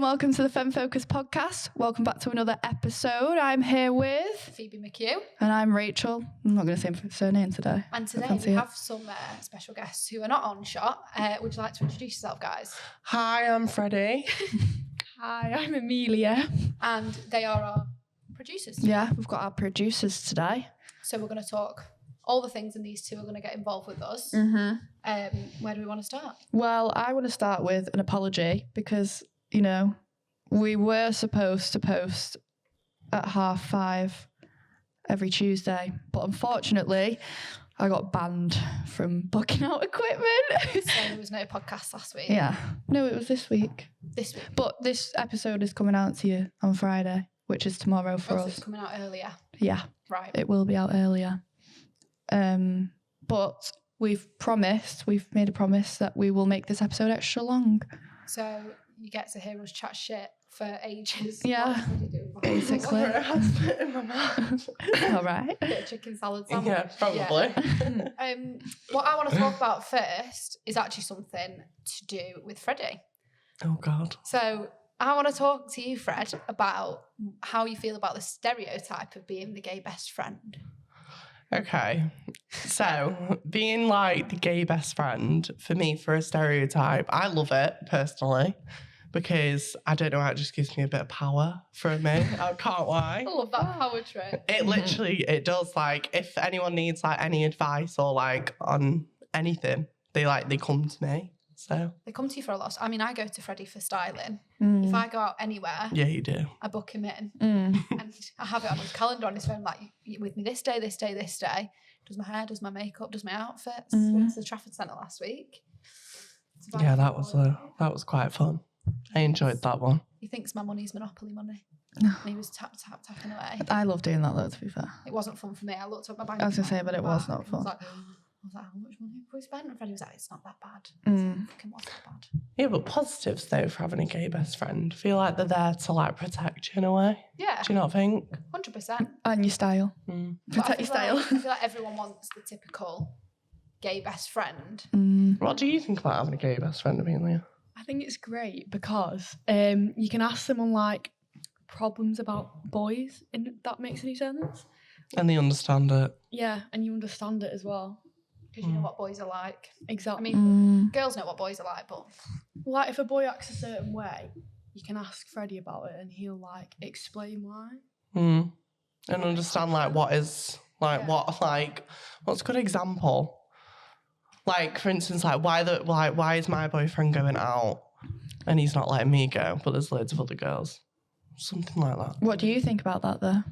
welcome to the Femme Focus podcast. Welcome back to another episode. I'm here with Phoebe McHugh. And I'm Rachel. I'm not going to say my surname today. And today we have some special guests who are not on shot. Would you like to introduce yourself, guys? Hi, I'm Freddie. Hi, I'm Amelia. And they are our producers. Yeah, we've got our producers today. So we're going to talk all the things, and these two are going to get involved with us. Where do we want to start? Well, I want to start with an apology because, you know, we were supposed to post at 5:30 every Tuesday, but unfortunately I got banned from booking out equipment. So there was no podcast last week. Yeah. No, it was this week. This week. But this episode is coming out to you on Friday, which is tomorrow for us. It's coming out earlier. Yeah. Right. It will be out earlier. But we've made a promise that we will make this episode extra long. So you get to hear us chat shit for ages. Yeah. Basically. in my mouth. All right. Bit of chicken salad sandwich. Yeah, probably. Yeah. What I want to talk about first is actually something to do with Freddie. Oh, God. So I want to talk to you, Fred, about how you feel about the stereotype of being the gay best friend. Okay. So, being like the gay best friend, for me, for a stereotype, I love it personally because I don't know, it just gives me a bit of power from me. I can't lie. I love that power trip. It literally, it does. Like, if anyone needs like any advice or like on anything, they come to me. So They come to you for a lot. I mean, I go to Freddie for styling. Mm. If I go out anywhere, yeah, you do. I book him in. Mm. And I have it on his calendar on his phone, like, "You with me this day, this day, this day." Does my hair, does my makeup, does my outfits. Went to the Trafford Centre last week. Yeah, that was quite fun. I enjoyed that one. He thinks my money's Monopoly money. No. And he was tapping away. I love doing that though, to be fair. It wasn't fun for me. I looked up my bank. I was going to say, but it was account not and fun. I was like, how much money have we spent? And Freddie was like, it's not that bad. Mm. Fucking what's that bad? Yeah, but positives though for having a gay best friend. I feel like they're there to like protect you in a way. Yeah, Do you not think? 100%. And your style. Mm. Protect your style. I feel like everyone wants the typical gay best friend. Mm. What do you think about having a gay best friend, Amelia? I think it's great because you can ask them on like problems about boys, and if that makes any sense. And they understand it. Yeah, and you understand it as well. Because you know what boys are like. I Exactly. mean, girls know what boys are like, but Like if a boy acts a certain way, you can ask Freddie about it, and he'll like explain why. Mm. And understand like what is like Yeah. what's a good example? Like for instance, like why is my boyfriend going out and he's not letting me go, but there's loads of other girls? Something like that. What do you think about that though?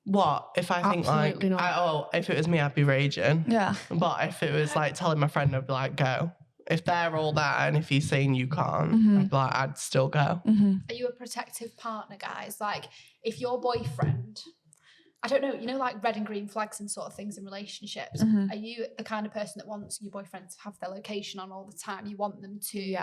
What if I think Absolutely like not. if it was me I'd be raging. Yeah. But if it was like telling my friend, I'd be like, go. If they're all there and if he's saying you can't, I'd be like, I'd still go. Mm-hmm. are you a protective partner, guys? Like, if your boyfriend, I don't know, you know, like red and green flags and sort of things in relationships, are you the kind of person that wants your boyfriend to have their location on all the time? You want them to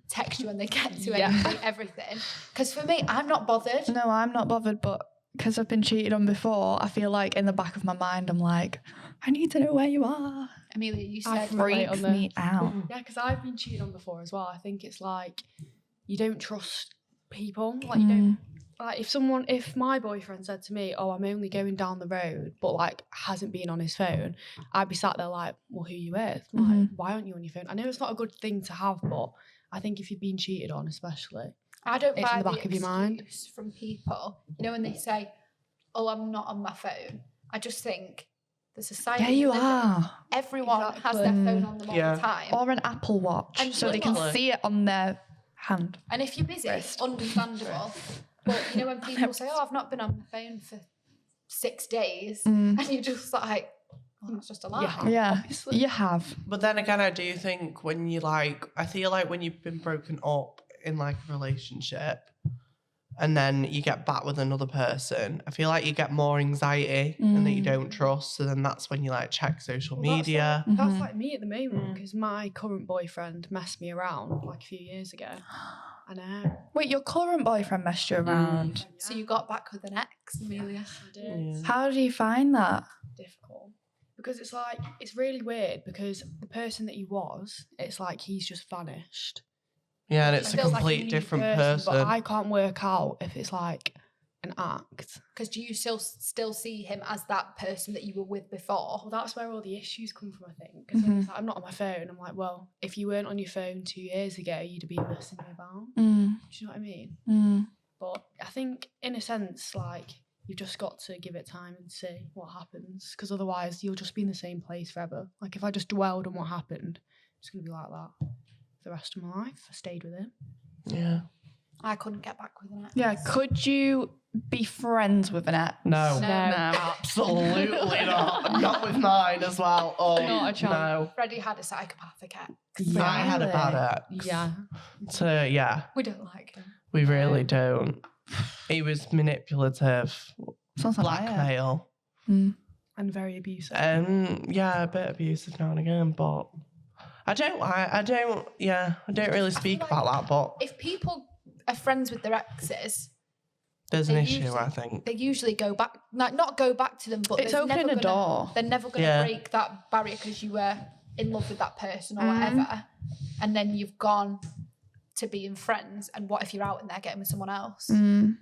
text you when they get to everything? Because for me, I'm not bothered. No, I'm not bothered, but because I've been cheated on before, I feel like in the back of my mind, I'm like, I need to know where you are. Amelia, you I said can relate Freaks on me out. Yeah, because I've been cheated on before as well. I think it's like you don't trust people. Like you don't. Like if my boyfriend said to me, "Oh, I'm only going down the road," but like hasn't been on his phone, I'd be sat there like, "Well, who you with? Like, why aren't you on your phone?" I know it's not a good thing to have, but I think if you've been cheated on, especially, I don't It's buy in the back the of your mind. excuse from people. You know, when they say, "Oh, I'm not on my phone," I just think the society. Yeah, you we live in, are. Everyone has Exactly. their phone on them all Yeah. the time. Or an Apple Watch, And so they can literally- see it on their hand. And if you're busy, it's understandable. But you know, when people say, "Oh, I've not been on my phone for 6 days," and you're just like, "Oh, that's just a lie." Yeah, Obviously. you have. But then again, I do think when you I feel like when you've been broken up in like a relationship and then you get back with another person, I feel like you get more anxiety and that you don't trust. So then that's when you like check social Well, media. That's like me at the moment because my current boyfriend messed me around like a few years ago. I know. Wait, your current boyfriend messed you around. So you got back with an ex, Amelia. I did. Yeah. How do you find that? Difficult. Because it's like, it's really weird because the person that he was, it's like he's just vanished. Yeah, and It it's a feels like a complete Unique different But person. I can't work out if it's like an act. Because do you still see him as that person that you were with before? Well, that's where all the issues come from, I think. Because Mhm. like, I'm not on my phone. I'm like, well, if you weren't on your phone 2 years ago, you'd have been messing me about. Do you know what I mean? But I think, in a sense, like, you've just got to give it time and see what happens. Because otherwise, you'll just be in the same place forever. Like, if I just dwelled on what happened, it's going to be like that for the rest of my life. I stayed with him. Yeah. I couldn't get back with an ex. Yeah, could you be friends with an ex? No. No. Absolutely not. Not with mine as well. Oh, Not a chance. no. Freddie had a psychopathic ex. I had a bad Really? ex. Yeah. So, yeah, We don't like him. we really don't. He was manipulative, Sounds like my ex. blackmail, Mm. And very abusive. and yeah, a bit abusive now and again, but I don't really speak like about that, but If people are friends with their exes, there's an they issue, usually- I think. they usually go back, like not go back to them, but It's there's opening never a gonna- door. They're never going to Yeah. break that barrier because you were in love with that person or Mhm. whatever, and then you've gone to being friends. And what if you're out in there getting with someone else? Mm.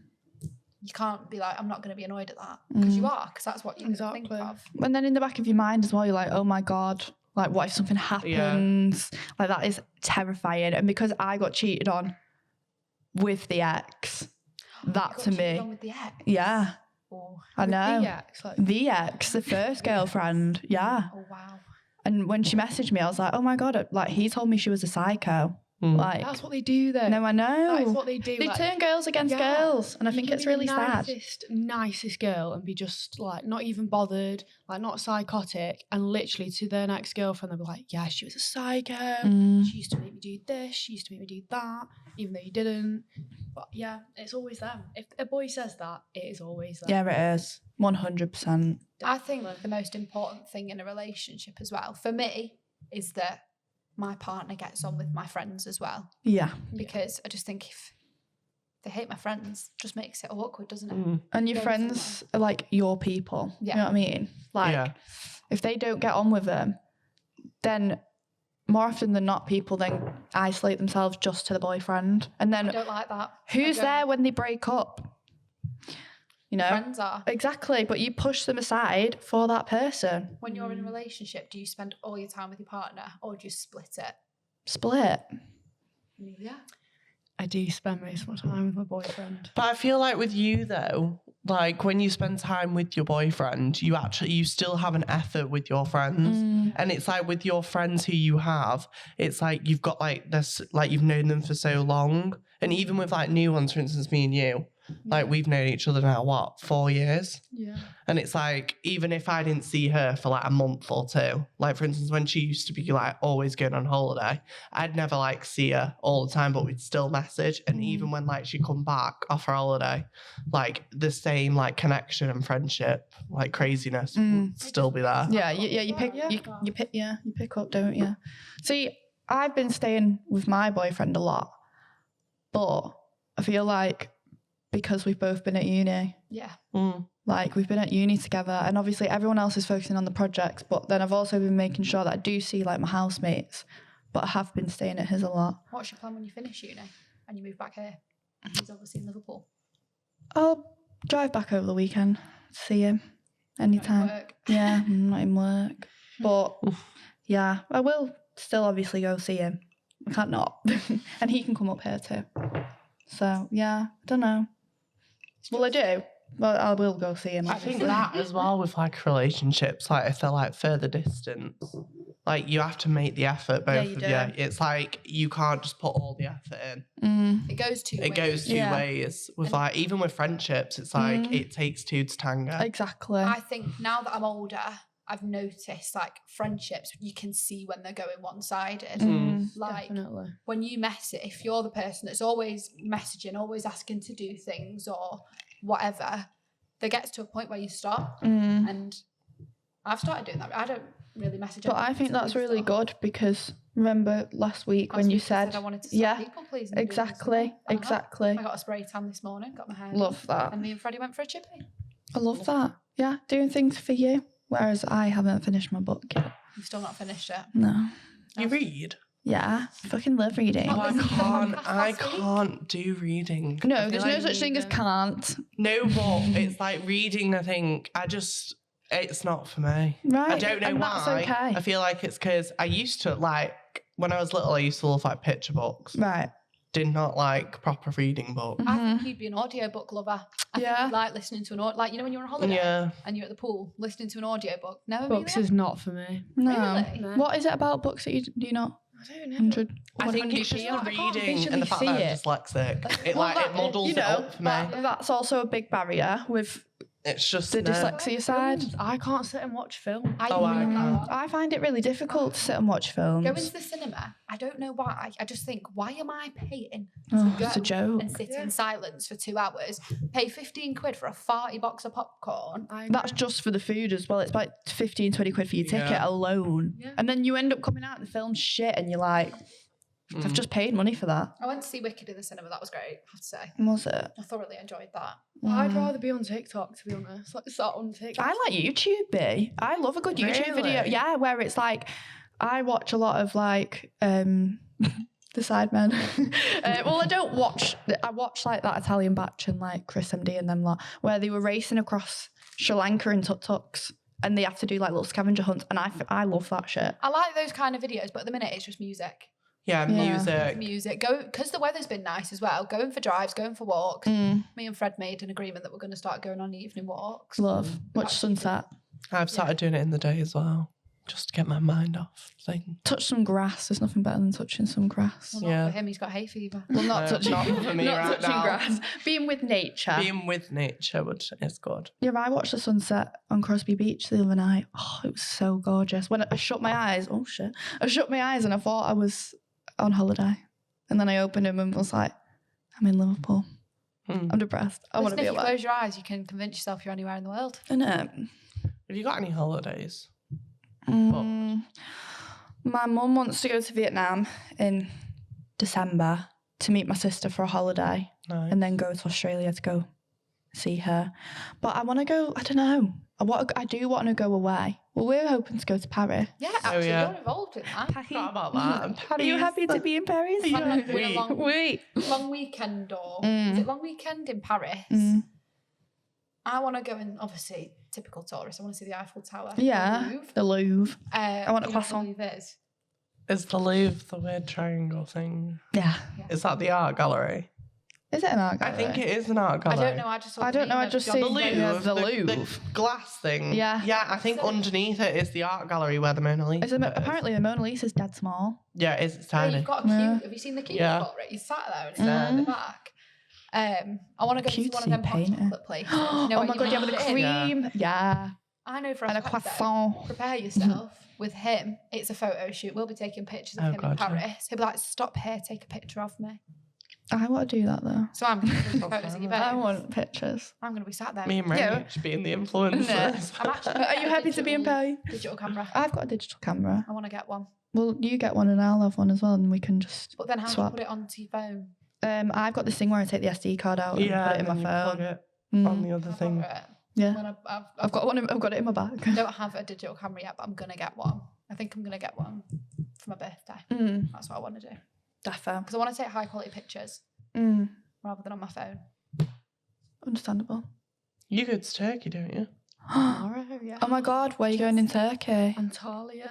You can't be like, I'm not going to be annoyed at that because you are, because that's what you think Exactly. of. And then in the back of your mind as well, you're like, oh my God, like what if something happens? Like that is terrifying. And because I got cheated on with the ex, that You got to cheated me, on with the ex. yeah, Oh, I know. The ex, like, The ex, the first girlfriend, yeah. oh wow. And when she messaged me, I was like, oh my God, like he told me she was a psycho. Mm. Like, that's what they do though. no, I know. That is what they do. They like, turn girls against yeah. girls. And I you think can it's be the really sad. nicest girl and be just like not even bothered, like not psychotic, and literally to their next girlfriend they'll be like, yeah, she was a psycho. Mm. She used to make me do this. She used to make me do that, even though you didn't. But yeah, it's always them. If a boy says that, it is always them. Yeah, it is. 100%. I think the most important thing in a relationship as well, for me, is that my partner gets on with my friends as well. Yeah. Because I just think if they hate my friends, it just makes it awkward, doesn't it? Mm. And your Going friends are like your people. Yeah. You know what I mean? Like, Yeah. if they don't get on with them, then more often than not, people then isolate themselves just to the boyfriend. And I then don't like that. who's I don't. there when they break up? You know? Friends are. Exactly. But you push them aside for that person. When you're in a relationship, do you spend all your time with your partner or do you split it? Split. Yeah. I do spend most of my time with my boyfriend. But I feel like with you though, like when you spend time with your boyfriend, you still have an effort with your friends. Mm. And it's like with your friends who you have, it's like you've got like this, like you've known them for so long. And even with like new ones, for instance, me and you, like we've known each other now, what, 4 years? Yeah. And it's like, even if I didn't see her for like a month or two, like for instance, when she used to be like always going on holiday, I'd never like see her all the time, but we'd still message. And even when like she'd come back off her holiday, like the same like connection and friendship, like craziness would still be there. Yeah, you pick you pick up, don't you? See, I've been staying with my boyfriend a lot, but I feel like because we've both been at uni, Yeah. Mm. like we've been at uni together, and obviously everyone else is focusing on the projects, but then I've also been making sure that I do see like my housemates, but I have been staying at his a lot. What's your plan when you finish uni and you move back here? He's obviously in Liverpool. I'll drive back over the weekend, see him anytime. Work. Yeah, I'm not in work, but yeah, I will still obviously go see him. I can't not, and he can come up here too. So yeah, I don't know. Well, I do, but I will go see him. I think obviously. that as well with like relationships, like if they're like further distance, like you have to make the effort, both you of do. you. It's like you can't just put all the effort in. It goes two It ways. goes two Yeah. ways. With like even with friendships, it's like it takes two to tango. Exactly. I think now that I'm older, I've noticed like friendships, you can see when they're going one-sided. Mm. Like Definitely. when you mess it, if you're the person that's always messaging, always asking to do things or whatever, there gets to a point where you stop. Mm. And I've started doing that. I don't really message. But I anyone think until that's we really stop. good because remember last week when you said, I wanted to stop yeah, people pleasing. and doing this and exactly, that. And exactly. I got a spray tan this morning, got my hair Love done, that. and me and Freddie went for a chippy. I love that. Yeah, doing things for you. Whereas I haven't finished my book yet. We've still not finished it. No. You read? Yeah, fucking love reading. Oh, What was the podcast I last week? can't do reading. I No, feel there's like- no such thing as can't. No, but it's like reading, I think, it's not for me. Right. I don't know and why. That's okay. I feel like it's because I used to, like, when I was little, I used to love, like, picture books. Right. Did not like proper reading books. I think you'd be an audiobook lover. I think Yeah. you'd like listening to like, you know, when you're on holiday Yeah. and you're at the pool, listening to an audiobook. No, Books Amelia? is not for me. No. Really? No. What is it about books that you do you not? I don't know. 100. I think it's just 100p? the I can't reading and the fact visually that I'm see dyslexic. It Well, like that- it models you know, it up for me. That's also a big barrier with It's just the no. dyslexia side. Films. I can't sit and watch film. I Oh, I do can't. that. I find it really difficult to sit and watch films. Go into the cinema. I don't know why. I just think, why am I paying Oh, to it's a go joke. and sit Yeah. in silence for 2 hours, pay 15 quid for a 40 box of popcorn? That's just for the food as well. It's like 15, 20 quid for your ticket Yeah. alone. Yeah. And then you end up coming out and the film's shit and you're like, I've Mm. just paid money for that. I went to see Wicked in the cinema. That was great, I have to say. Was it? I thoroughly enjoyed that. I'd Mm. rather be on TikTok, to be honest. Like, start on TikTok. I like YouTube, B. I love a good YouTube video. Really? Yeah, where it's like, I watch a lot of like, the Sidemen. Well, I don't watch, I watch like that Italian batch and like Chris MD and them lot, where they were racing across Sri Lanka in tuk-tuks and they have to do like little scavenger hunts. And I love that shit. I like those kind of videos, but at the minute it's just music. Yeah, Yeah. music. Music. Go, because the weather's been nice as well. Going for drives, going for walks. Mm, Me and Fred made an agreement that we're going to start going on evening walks. love. Watch sunset. I've started doing it in the day as well, just to get my mind off things. Touch some grass. There's nothing better than touching some grass. Well, not Yeah. for him, he's got hay fever. Well, not No, touching, not for me not right touching now. grass. Being with nature. Being with nature is good. Yeah, I watched the sunset on Crosby Beach the other night. Oh, it was so gorgeous. When I shut my eyes, oh shit. I shut my eyes and I thought I was on holiday. And then I opened them and was like, I'm in Liverpool. Hmm. I'm depressed. I want to Listen, be if you away. close your eyes, you can convince yourself you're anywhere in the world. Innit? Have you got any holidays? My mum wants to go to Vietnam in December to meet my sister for a holiday No. and then go to Australia to go see her. But I want to go, I don't know. I do want to go away. Well, we're hoping to go to Paris. Yeah, actually, yeah. you're involved in that. Forgot about that. Are you happy to be in Paris? It's like doing a Wait. long, Wait. long weekend or Mm. is it long weekend in Paris? Mm. I want to go and obviously typical tourist. I want to see the Eiffel Tower. Yeah, The Louvre. the Louvre. I want a The croissant. Louvre is. Is the Louvre the weird triangle thing? Yeah. Is that the art gallery? Is it an art I gallery? think it is an art I gallery. don't know. I just. I don't know, I just The see- Louvre, Yeah, the Louvre. the glass thing. Yeah. Yeah, I think underneath it is the art gallery where the Mona Lisa is. Apparently the Mona Lisa's dead small. Yeah, it is. It's Oh, tiny. you've got a queue. Yeah. Have you seen the queue Yeah. for it? He's sat there and it's in the back. I want to go to one of them Cutesy hot painter. chocolate places. You know, Oh where my you god, yeah, with the put it in. cream. Yeah. I know for And a fact, though, croissant. prepare yourself with him. It's a photo shoot. We'll be taking pictures of Oh, him in God, yeah. Paris. He'll be like, stop here, take a picture of me. I want to do that though. So I'm going to take photos of you I both. want pictures. I'm going to be sat there. Me and Yeah. Rach being the influencers. I'm actually Are you happy to be in Paris? digital camera. I've got a digital camera. I want to get one. Well, you get one and I'll have one as well, and we can just. But then how Swap. do you put it onto your phone? I've got this thing where I take the SD card out and Yeah, put it in and my then you plug phone. it on Mm. the other I'll thing. borrow it. Yeah, When I've got one. I've got it in my bag. I don't have a digital camera yet, but I'm going to get one. I think I'm going to get one for my birthday. Mm. That's what I want to do. Defo. Because I want to take high quality pictures Mm. rather than on my phone. Understandable. You go to Turkey, don't you? Tomorrow, yeah. Oh my god, where are you going in Turkey? Antalya.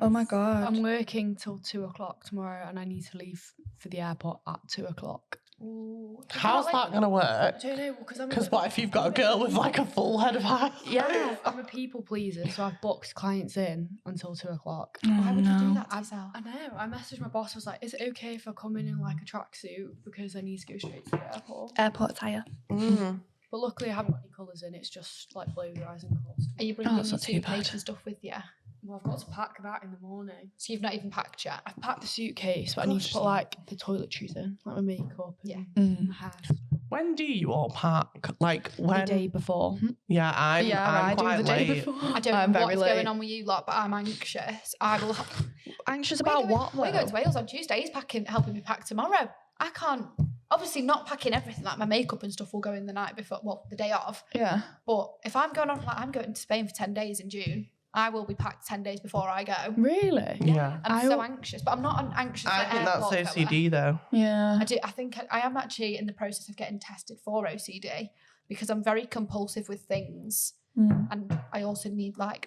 Oh my god. I'm working till 2:00 tomorrow, and I need to leave for the airport at 2:00. Ooh. How's that going to work? I don't know because Because what if you've got a girl with like a full head of hair? Yeah, I'm a people pleaser, so I've booked clients in until 2:00. Why would you do no. that to yourself? I know. I messaged my boss. I was like, "Is it okay if I come in like a tracksuit because I need to go straight to the airport?" Airport attire. Mm. But luckily, I haven't got any colours in. It's just like blow dries and colours. Are you bringing that's your not too bad. suitcase and stuff with you? Well, I've got to pack that in the morning. So you've not even packed yet? I've packed the suitcase, but I need to put like the toiletries in, like my makeup and Mm. my hair. When do you all pack? Like The when? day before. Yeah, I'm I do quite the day late. before. I don't I'm know very what's late. going on with you lot, but I'm anxious. I will. Anxious about what We're going though? to Wales on Tuesday. He's helping me pack tomorrow. I can't. Obviously, not packing everything. Like my makeup and stuff will go in the night before, well, the day of. Yeah. But if I'm going on, like I'm going to Spain for 10 days in June. I will be packed 10 days before I go. Really? Yeah. I'm so anxious, but I'm not an anxious. I think that's OCD though. Yeah. I think I am actually in the process of getting tested for OCD because I'm very compulsive with things, and I also need like.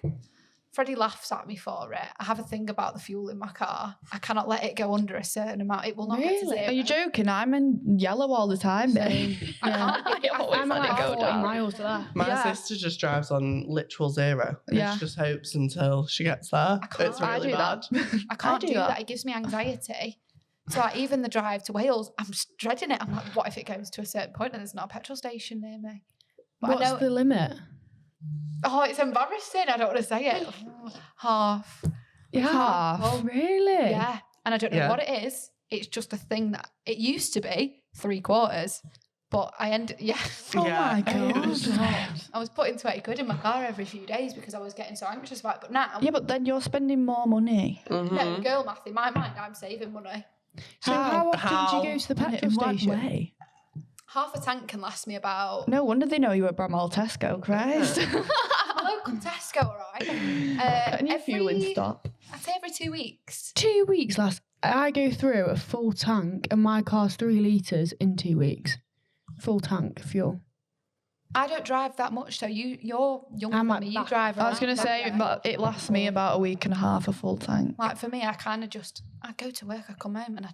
Freddie laughs at me for it. I have a thing about the fuel in my car. I cannot let it go under a certain amount. It will not get to Really? zero. Are you joking? I'm in yellow all the time, babe. I can't. I'm at like go 40 down. miles left. My Yeah. sister just drives on literal zero. And Yeah. she just hopes until she gets there. I can't. It's I really do bad. that. I can't do do that. that. It gives me anxiety. So like, even the drive to Wales, I'm just dreading it. I'm like, what if it goes to a certain point and there's not a petrol station near me? But What's I know. the limit? Oh, it's embarrassing. I don't want to say it. Half. Half. Well, Really? yeah. And I don't know Yeah. what it is. It's just a thing that it used to be 3/4. But I ended, Oh Yeah. my god. I was putting 20 quid in my car every few days because I was getting so anxious about it. But now, Yeah, but then you're spending more money. no, girl math, in my mind, I'm saving money. So how often do you go to the petrol In what station? way? Half a tank can last me about No wonder they know you at Bramall Tesco, Christ. a local Tesco, all right? And your fueling stop. I'd say every 2 weeks. 2 weeks last. I go through a full tank and my car's 3 litres in 2 weeks. Full tank fuel. I don't drive that much, so you're younger I'm than like me. You back- drive. I was around going to say, that way. but it lasts me about a week and a half, a full tank. Like for me, I kind of I go to work, I come home, and I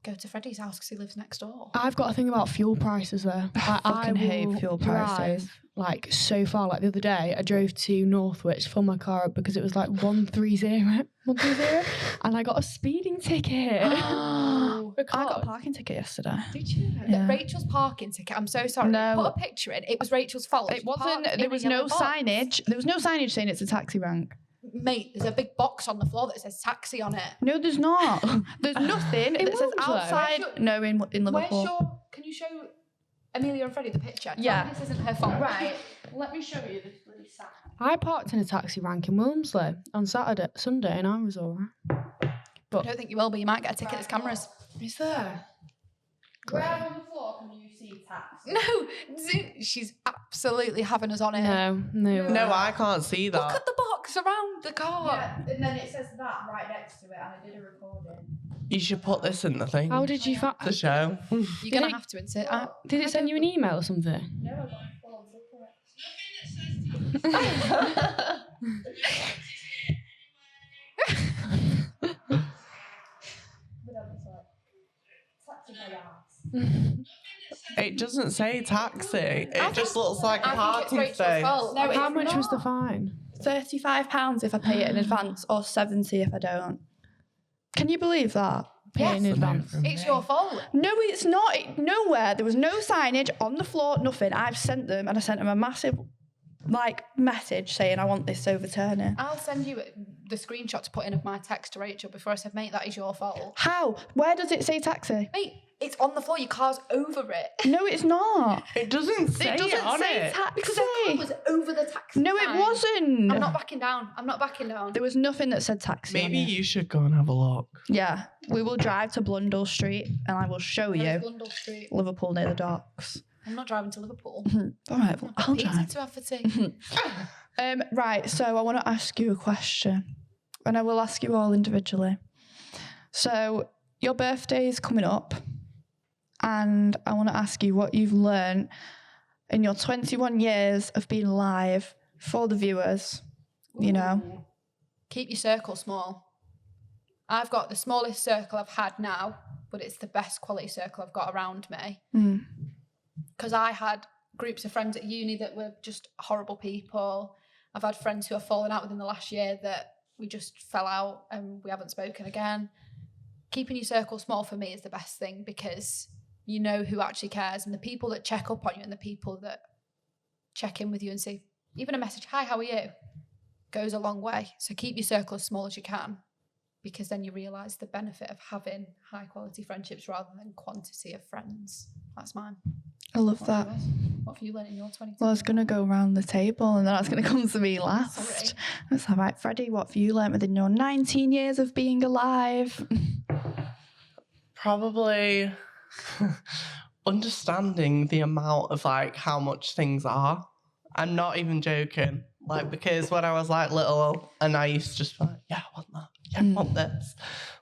go to Freddie's house because he lives next door. I've got a thing about fuel prices though. Like, fucking hate will fuel drive, prices. like so far. Like the other day, I drove to Northwich to fill my car up because it was like 130, and I got a speeding ticket. I got a parking ticket yesterday. Did you? Yeah. Rachel's parking ticket. I'm so sorry. No. Put a picture in. It was Rachel's fault. It She wasn't, parked in there a was yellow no box. signage. There was no signage saying it's a taxi rank. Mate, there's a big box on the floor that says taxi on it. No, there's not. There's nothing that says Wiltshire? outside. No, in Liverpool. Can you show Amelia and Freddie the picture? Tell Yeah. me this isn't her fault. Right. Let me show you this bloody sign. I parked in a taxi rank in Wilmsley on Sunday, and I was all right. I don't think you will, but you might get a ticket. There's cameras. Is there? Where on the floor can you see taxi? No, she's absolutely having us on it. No. No, I can't see that. Look at the box around the car. Yeah, and then it says that right next to it, and I did a recording. You should put this in the thing. How did you find? The show. You're going it- to have to insert. Did it send you an email or something? No, I got a full It doesn't say taxi. It just looks like a I think it's parking Rachel's space. fault. No, How it's much was the not. fine? £35 if I pay it in advance, or 70 if I don't. Can you believe that? Pay in Yes. advance. It's your fault. No, it's not. Nowhere. There was no signage on the floor, nothing. I've sent them, and I sent them a massive, message saying I want this overturning. I'll send you the screenshot to put in of my text to Rachel before I said, mate, that is your fault. How? Where does it say taxi? Mate, it's on the floor. Your car's over it. No, it's not. It doesn't say It doesn't on say it. taxi. Because her car was over the taxi No, it sign. wasn't. I'm not backing down. I'm not backing down. There was nothing that said taxi. on Maybe it. you should go and have a look. Yeah, we will drive to Blundell Street, and I will show Where's you Blundell Street? Liverpool near the docks. I'm not driving to Liverpool. All right, well, I'll Pizza drive. to have for tea. Right, so I want to ask you a question, and I will ask you all individually. So your birthday is coming up, and I want to ask you what you've learned in your 21 years of being live for the viewers. You know, Keep your circle small. I've got the smallest circle I've had now, but it's the best quality circle I've got around me. Because I had groups of friends at uni that were just horrible people. I've had friends who have fallen out within the last year that we just fell out and we haven't spoken again. Keeping your circle small for me is the best thing because you know who actually cares, and the people that check up on you and the people that check in with you and say, even a message, hi, how are you, goes a long way. So keep your circle as small as you can, because then you realise the benefit of having high quality friendships rather than quantity of friends. That's mine. I love that. What have you learned in your 22? Well, I was going to go around the table, and then that's going to come to me last. Sorry. That's all right, Freddie. What have you learnt within your 19 years of being alive? Probably understanding the amount of how much things are. I'm not even joking. Like, because when I was like little and I used to just be like, yeah, I want that. Yeah, I want this.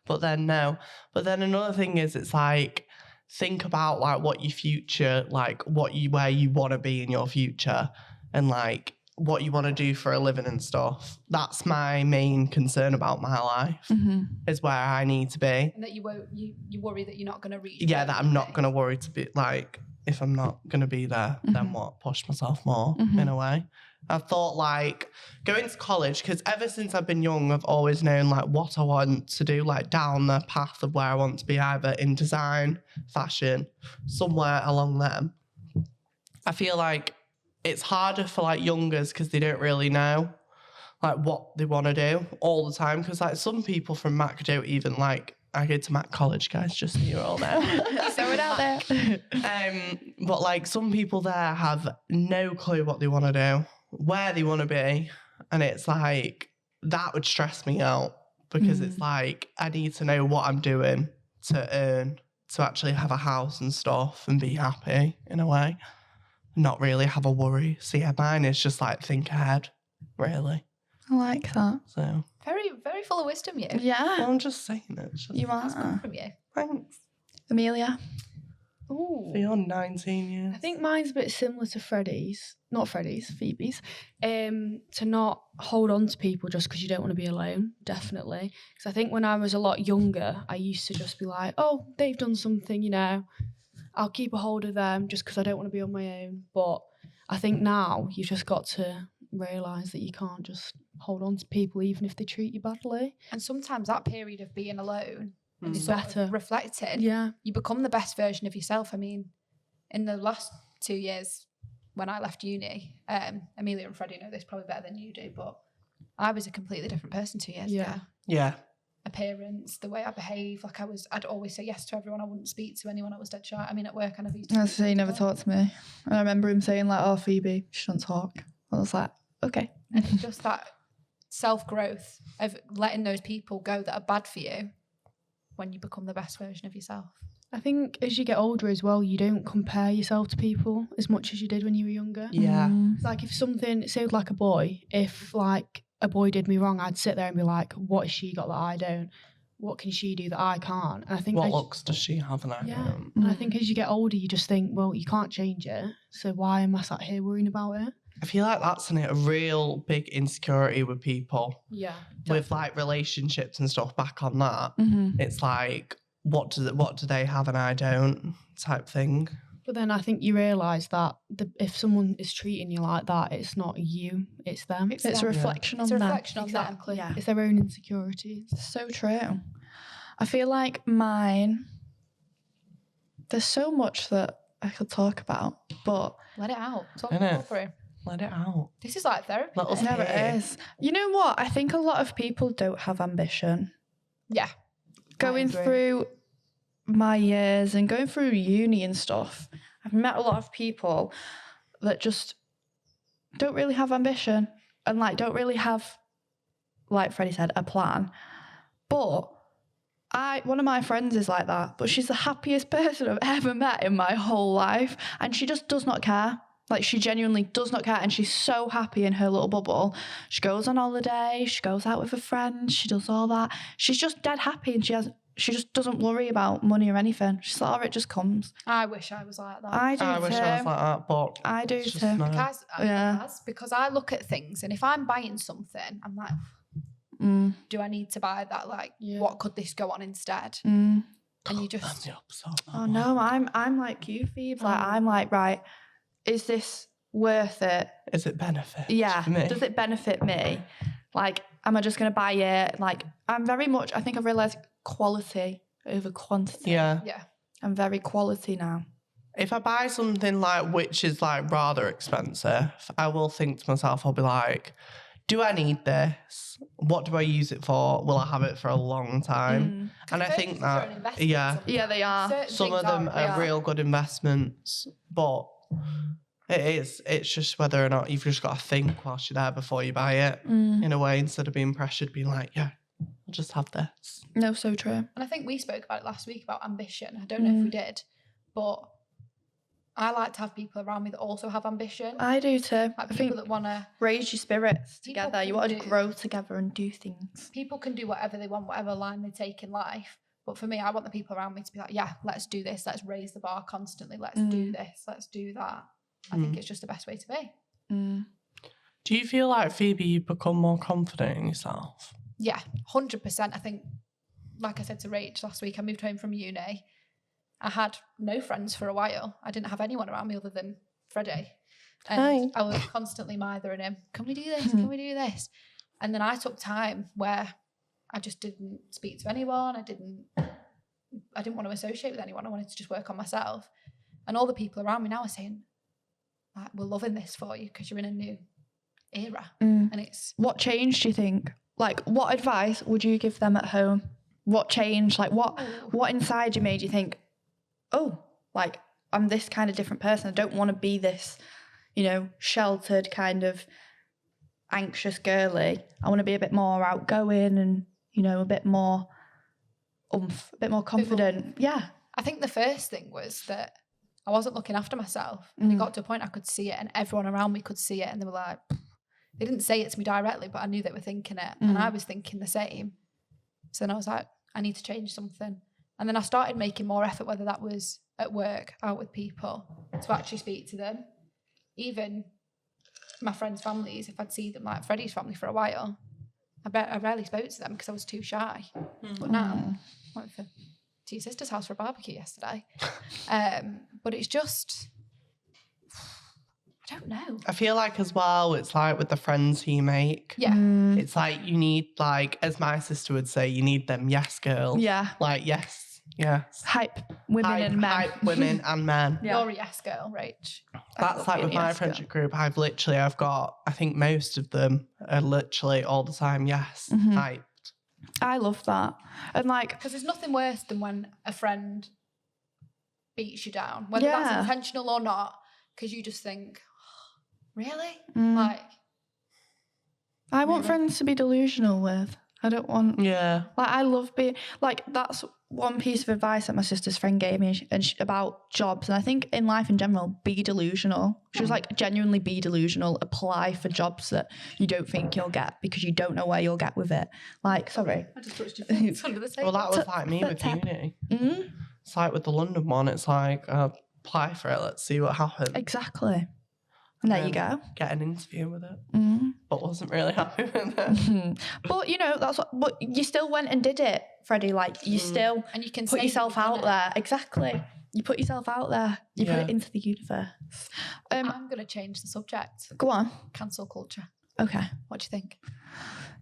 But then no. But then another thing is, it's like, think about like what your future, like where you want to be in your future, and like what you want to do for a living and stuff. That's my main concern about my life, is where I need to be. And that you won't, you worry that you're not going to reach. Yeah, that I'm not going to worry to be like, if I'm not going to be there, then what? Push myself more in a way. I've thought like going to college, because ever since I've been young, I've always known like what I want to do, like down the path of where I want to be, either in design, fashion, somewhere along them. I feel like it's harder for like youngers because they don't really know like what they want to do all the time. Because like some people from Mac don't even like, I go to Mac College, guys, just so you all know. Throw it out there. But like some people there have no clue what they want to do, where they want to be. And it's like, that would stress me out, because it's like, I need to know what I'm doing to earn, to actually have a house and stuff and be happy in a way. Not really have a worry. So yeah, mine is just like think ahead, really. I like that. So Very, very full of wisdom, you. Yeah, well, I'm just saying it. It's just, you That's are. good from you. thanks. Amelia. Ooh. For your 19 years. I think mine's a bit similar to Freddie's, not Freddie's, Phoebe's, to not hold on to people just because you don't want to be alone, definitely. Because I think when I was a lot younger, I used to just be like, oh, they've done something, you know, I'll keep a hold of them just because I don't want to be on my own. But I think now you've just got to realise that you can't just hold on to people even if they treat you badly. And sometimes that period of being alone and It's sort better. of reflecting, Yeah. you become the best version of yourself. I mean, in the last 2 years when I left uni, Amelia and Freddie know this probably better than you do, but I was a completely different person 2 years ago. Yeah. Appearance, the way I behave, like I'd always say yes to everyone. I wouldn't speak to anyone. I was dead shy. I mean, at work, I never used to. I say he never talked to me. And I remember him saying like, oh, Phoebe, she doesn't talk. I was like, okay. And it's just that self-growth of letting those people go that are bad for you when you become the best version of yourself. I think as you get older as well, you don't compare yourself to people as much as you did when you were younger. Yeah. It's like if something, say with like a boy, if like a boy did me wrong, I'd sit there and be like, what has she got that I don't? What can she do that I can't? And I think What looks does she have? And I yeah. don't. And I think as you get older, you just think, well, you can't change it. So why am I sat here worrying about it? I feel like that's a real big insecurity with people, Yeah. with like relationships and stuff. Back on that, it's like, what do they have and I don't, type thing. But then I think you realise that if someone is treating you like that, it's not you, it's them. It's a them. reflection It's on a them. reflection on them. Exactly. Yeah. It's their own insecurities. So true. I feel like mine, there's so much that I could talk about, but Let it out. Talk Innit? it all through. Let it out. This is like therapy. Let us there hear. it is. You know what? I think a lot of people don't have ambition. Yeah. Going agree. through my years and going through uni and stuff, I've met a lot of people that just don't really have ambition and like don't really have, like Freddie said, a plan. But one of my friends is like that, but she's the happiest person I've ever met in my whole life, and she just does not care. Like, she genuinely does not care, and she's so happy in her little bubble. She goes on holiday, she goes out with her friends, she does all that. She's just dead happy, and she just doesn't worry about money or anything. She's like, oh, it just comes. I wish I was like that. I do I too. wish I was like that, but I do it's just too. no. Because I look at things, and if I'm buying something, I'm like, do I need to buy that? Like, Yeah. what could this go on instead? Mm. And you I'm just, the opposite. Oh no, I'm like you, Phoebe. Like, I'm like, right, is this worth it? Is it benefit? Yeah. For me? Does it benefit me? Like, am I just going to buy it? Like, I'm very much, I think I've realised quality over quantity. Yeah. yeah. I'm very quality now. If I buy something like which is like rather expensive, I will think to myself, I'll be like, do I need this? What do I use it for? Will I have it for a long time? And I think Purchases are an that, investment yeah, sometimes. Yeah, they are. Certain some things of them they are real good investments, but it's just whether or not you've just got to think whilst you're there before you buy it, in a way, instead of being pressured, being like, yeah, I'll just have this. No, so true. And I think we spoke about it last week about ambition. I don't know if we did, but I like to have people around me that also have ambition. I do too. Like I people think that want to. raise your spirits People together. You can want to do- grow together and do things. People can do whatever they want, whatever line they take in life. But for me, I want the people around me to be like, yeah, let's do this. Let's raise the bar constantly. Let's do this. Let's do that. I think it's just the best way to be. Do you feel like, Phoebe, you become more confident in yourself? Yeah, 100%. I think, like I said to Rach last week, I moved home from uni. I had no friends for a while. I didn't have anyone around me other than Freddie. And I was constantly mithering him, can we do this? Can we do this? And then I took time where I just didn't speak to anyone. I didn't want to associate with anyone. I wanted to just work on myself. And all the people around me now are saying, like, we're loving this for you because you're in a new era. And it's... What changed, do you think? Like, what advice would you give them at home? What changed? Like, what inside you made you think, oh, like, I'm this kind of different person. I don't want to be this, you know, sheltered kind of anxious girly. I want to be a bit more outgoing and, you know, a bit more oomph, a bit more confident. Yeah. I think the first thing was that I wasn't looking after myself. And it got to a point I could see it and everyone around me could see it. And they were like, they didn't say it to me directly, but I knew they were thinking it. And I was thinking the same. So then I was like, I need to change something. And then I started making more effort, whether that was at work, out with people, to actually speak to them. Even my friends' families, if I'd see them, like Freddie's family for a while, I rarely spoke to them because I was too shy. But now, I went to your sister's house for a barbecue yesterday. But it's just, I don't know. I feel like as well, it's like with the friends who you make. Yeah. It's like you need, like, as my sister would say, you need them yes girls. Yeah. Like, yes. Hype women and men. Hype women and men. Yeah. You're a yes girl, Rach. That's like with my friendship group. I've got, I think most of them are literally all the time, yes, hyped. I love that. And like, Because there's nothing worse than when a friend beats you down, whether that's intentional or not, because you just think, really? Like, I want friends to be delusional with. I don't want... Yeah. Like, I love being... Like, that's one piece of advice that my sister's friend gave me about jobs. And I think in life in general, be delusional. She was like, genuinely be delusional. Apply for jobs that you don't think you'll get because you don't know where you'll get with it. Like, sorry. I just touched your face under the table. Well, that was like me with uni. It's like with the London one, it's like, apply for it, let's see what happens. Exactly. And there you go. Get an interview with it. But wasn't really happy with it. But, you know, that's what... But you still went and did it, Freddie. Like, you still and you can put say yourself you've done out it. there. Exactly. You put yourself out there. You put it into the universe. I'm going to change the subject. Go on. Cancel culture. Okay. What do you think?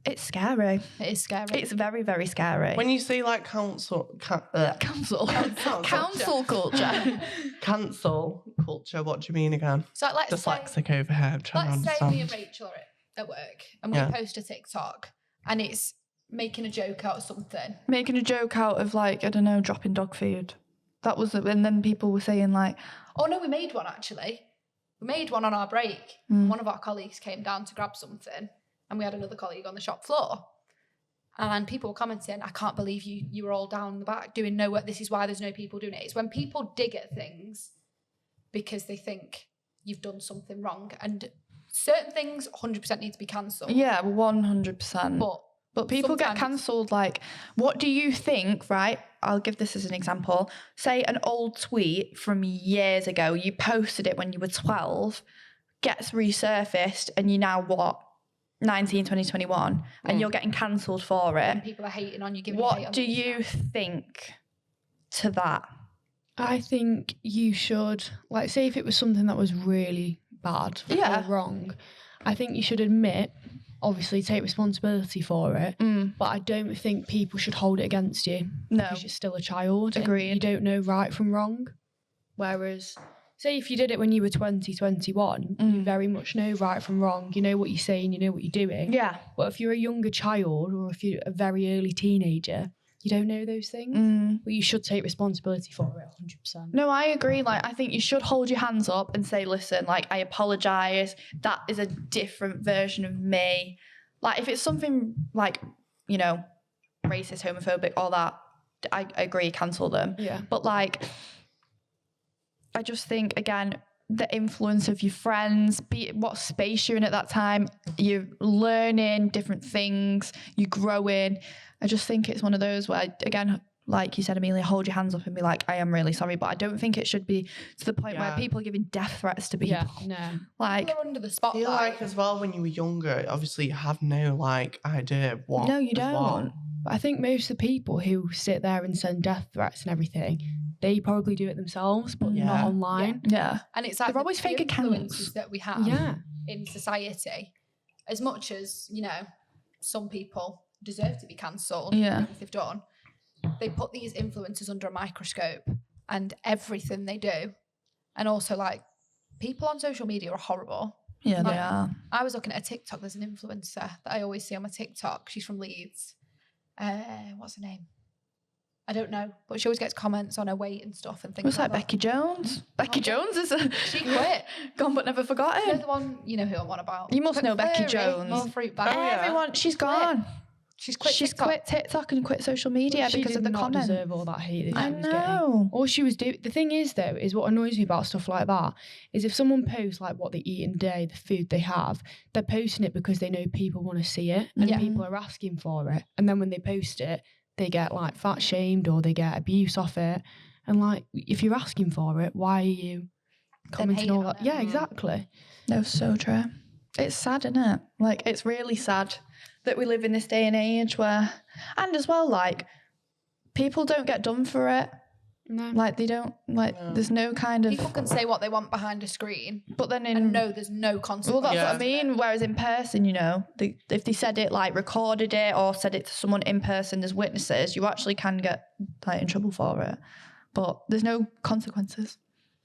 It's scary. It is scary. It's very, very scary. When you say like cancel culture, cancel culture, what do you mean again? So let's Dyslexic over here. I'm trying to Let's understand. say me and Rachel are at work and we post a TikTok and it's making a joke out of something. Making a joke out of, like, I don't know, dropping dog food. That was it. And then people were saying, like... Oh, no, we made one, actually. We made one on our break. One of our colleagues came down to grab something and we had another colleague on the shop floor. And people were commenting, I can't believe you were all down the back doing no work. This is why there's no people doing it. It's when people dig at things because they think you've done something wrong. And certain things 100% need to be cancelled. Yeah, 100%. But people get cancelled, like, what do you think, right? I'll give this as an example. Say an old tweet from years ago, you posted it when you were 12, gets resurfaced, and you're now, what, 19, 20, 21, and you're getting cancelled for it. And people are hating on you, giving hate on What do you think to that? I think you should, like, say if it was something that was really bad or wrong, I think you should admit, obviously take responsibility for it, but I don't think people should hold it against you. No. Because you're still a child. Agreed. And you don't know right from wrong. Whereas, say if you did it when you were 20, 21, you very much know right from wrong. You know what you're saying, you know what you're doing. Yeah. But if you're a younger child or if you're a very early teenager, you don't know those things. But you should take responsibility for it, 100%. No, I agree. Like, I think you should hold your hands up and say, listen, like, I apologise. That is a different version of me. Like, if it's something like, you know, racist, homophobic, all that, I agree, cancel them. Yeah. But, like, I just think, again, the influence of your friends, be it what space you're in at that time, you're learning different things, you're growing. I just think it's one of those where, again, like you said, Amelia, hold your hands up and be like, I am really sorry, but I don't think it should be to the point where people are giving death threats to people. Yeah, no. Like, People are under the I spotlight. feel like as well when you were younger, obviously you have no like idea what. no, you is what. don't. But I think most of the people who sit there and send death threats and everything, they probably do it themselves, but Yeah. not online. Yeah. And it's like They're always fake influences accounts. that we have Yeah. in society. As much as, you know, some people deserve to be cancelled Yeah. for things they've done, they put these influencers under a microscope and everything they do. And also, like, people on social media are horrible. Yeah, they Like, are. I was looking at a TikTok. There's an influencer that I always see on my TikTok. She's from Leeds. What's her name? I don't know, but she always gets comments on her weight and stuff and things What's like that, Becky Jones? Becky Jones is a... She quit. Gone but never You know forgotten. the one, you know who I'm on about. You must know Becky Flurry, Jones. more fruit bag. Oh, yeah. Everyone, she's gone. She's quit. She's TikTok. quit TikTok and quit social media She because did of the not comments. deserve all that hate that I she was getting. know. All she was doing, the thing is though, is what annoys me about stuff like that is if someone posts like what they eat in a day, the food they have, they're posting it because they know people want to see it and Yeah. people are asking for it. And then when they post it, they get like fat shamed or they get abuse off it. And like, if you're asking for it, why are you commenting hating all on that? it. Yeah, exactly. No, so true. It's sad, isn't it? Like, it's really sad that we live in this day and age where, and as well, like, people don't get done for it. No. Like, they don't, like, there's no kind of, People can say what they want behind a screen, but then in, and no, there's no well, consequence. that's Yeah. what I mean. Whereas in person, you know, if they said it, like, recorded it or said it to someone in person, there's witnesses, you actually can get, like, in trouble for it. But there's no consequences.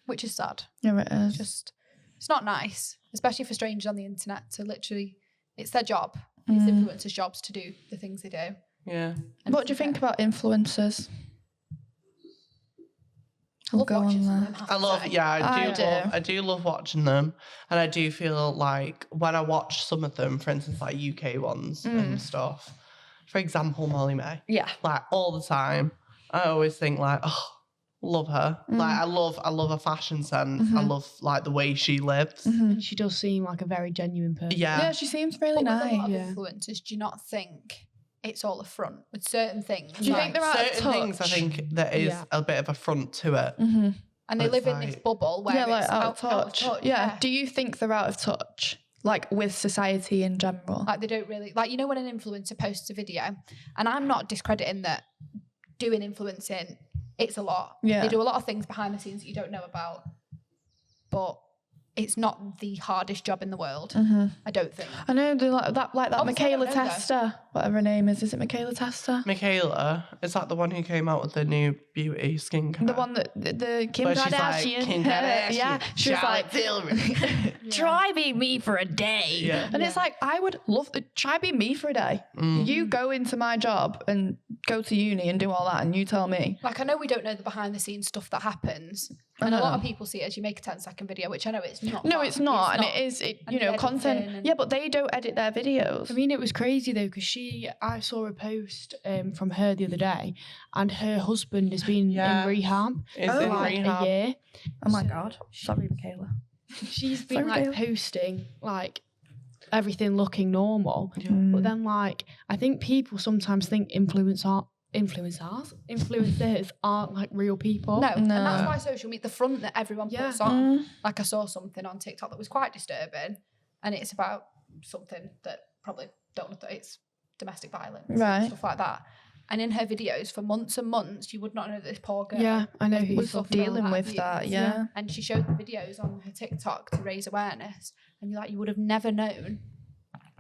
Which is sad. Yeah, it is. Just, it's not nice, especially for strangers on the internet to literally, it's their job. It's influencers' jobs to do the things they do. Yeah. And What do you think about influencers? I'll Love go watching on some of there. them, have I to love, say. yeah, I I do love watching them, and I do feel like when I watch some of them, for instance, like UK ones and stuff. For example, Molly May, Yeah. like all the time, I always think like, oh, love her. Like I love her fashion sense. I love like the way she lives. And she does seem like a very genuine person. Yeah. Yeah, she seems really But with a lot nice. of Yeah. influencers, do you not think it's all a front with certain things? Do you think they're out of Certain things, I touch? think there is Yeah. a bit of a front to it. Mm-hmm. and they It's live in this like- bubble where Yeah, it's like out of out touch. Yeah. Do you think they're out of touch? Like with society in general? Like they don't really, like, you know, when an influencer posts a video, and I'm not discrediting that doing influencing, it's a lot. Yeah. They do a lot of things behind the scenes that you don't know about, but it's not the hardest job in the world. I don't think. I know they like that Obviously, I Michaela don't know, though. Tester, whatever her name is. Is it Michaela Tester? Michaela, is that the one who came out with the new beauty skincare? The one that the Kim Where she's like, Kardashian. Kim Kardashian, Yeah, she was Charlotte like, Tilbury. try being me for a day. Yeah. And it's like, I would love to try being me for a day. You go into my job and go to uni and do all that, and you tell me. Like, I know we don't know the behind the scenes stuff that happens. And a lot of people see it as you make a 10-second video, which I know it's not. No, that. it's not. And it is, And you the know, content. editing and- Yeah, but they don't edit their videos. I mean, it was crazy though, because I saw a post from her the other day, and her husband has been Yeah. in rehab Is for in like rehab. a year. Oh my God. Sorry, Michaela. She's been Sorry, like Dale. posting like everything looking normal, but then like I think people sometimes think influencers aren't like real people. No, and No. that's why social media, the front that everyone Yeah. puts on. Like, I saw something on TikTok that was quite disturbing, and it's about something that probably don't know that it's domestic violence, Right. and stuff like that. And in her videos for months and months, you would not know that this poor girl Yeah, I know who you're Was talking dealing about. with that, abuse. yeah. And she showed the videos on her TikTok to raise awareness, and you're like, you would have never known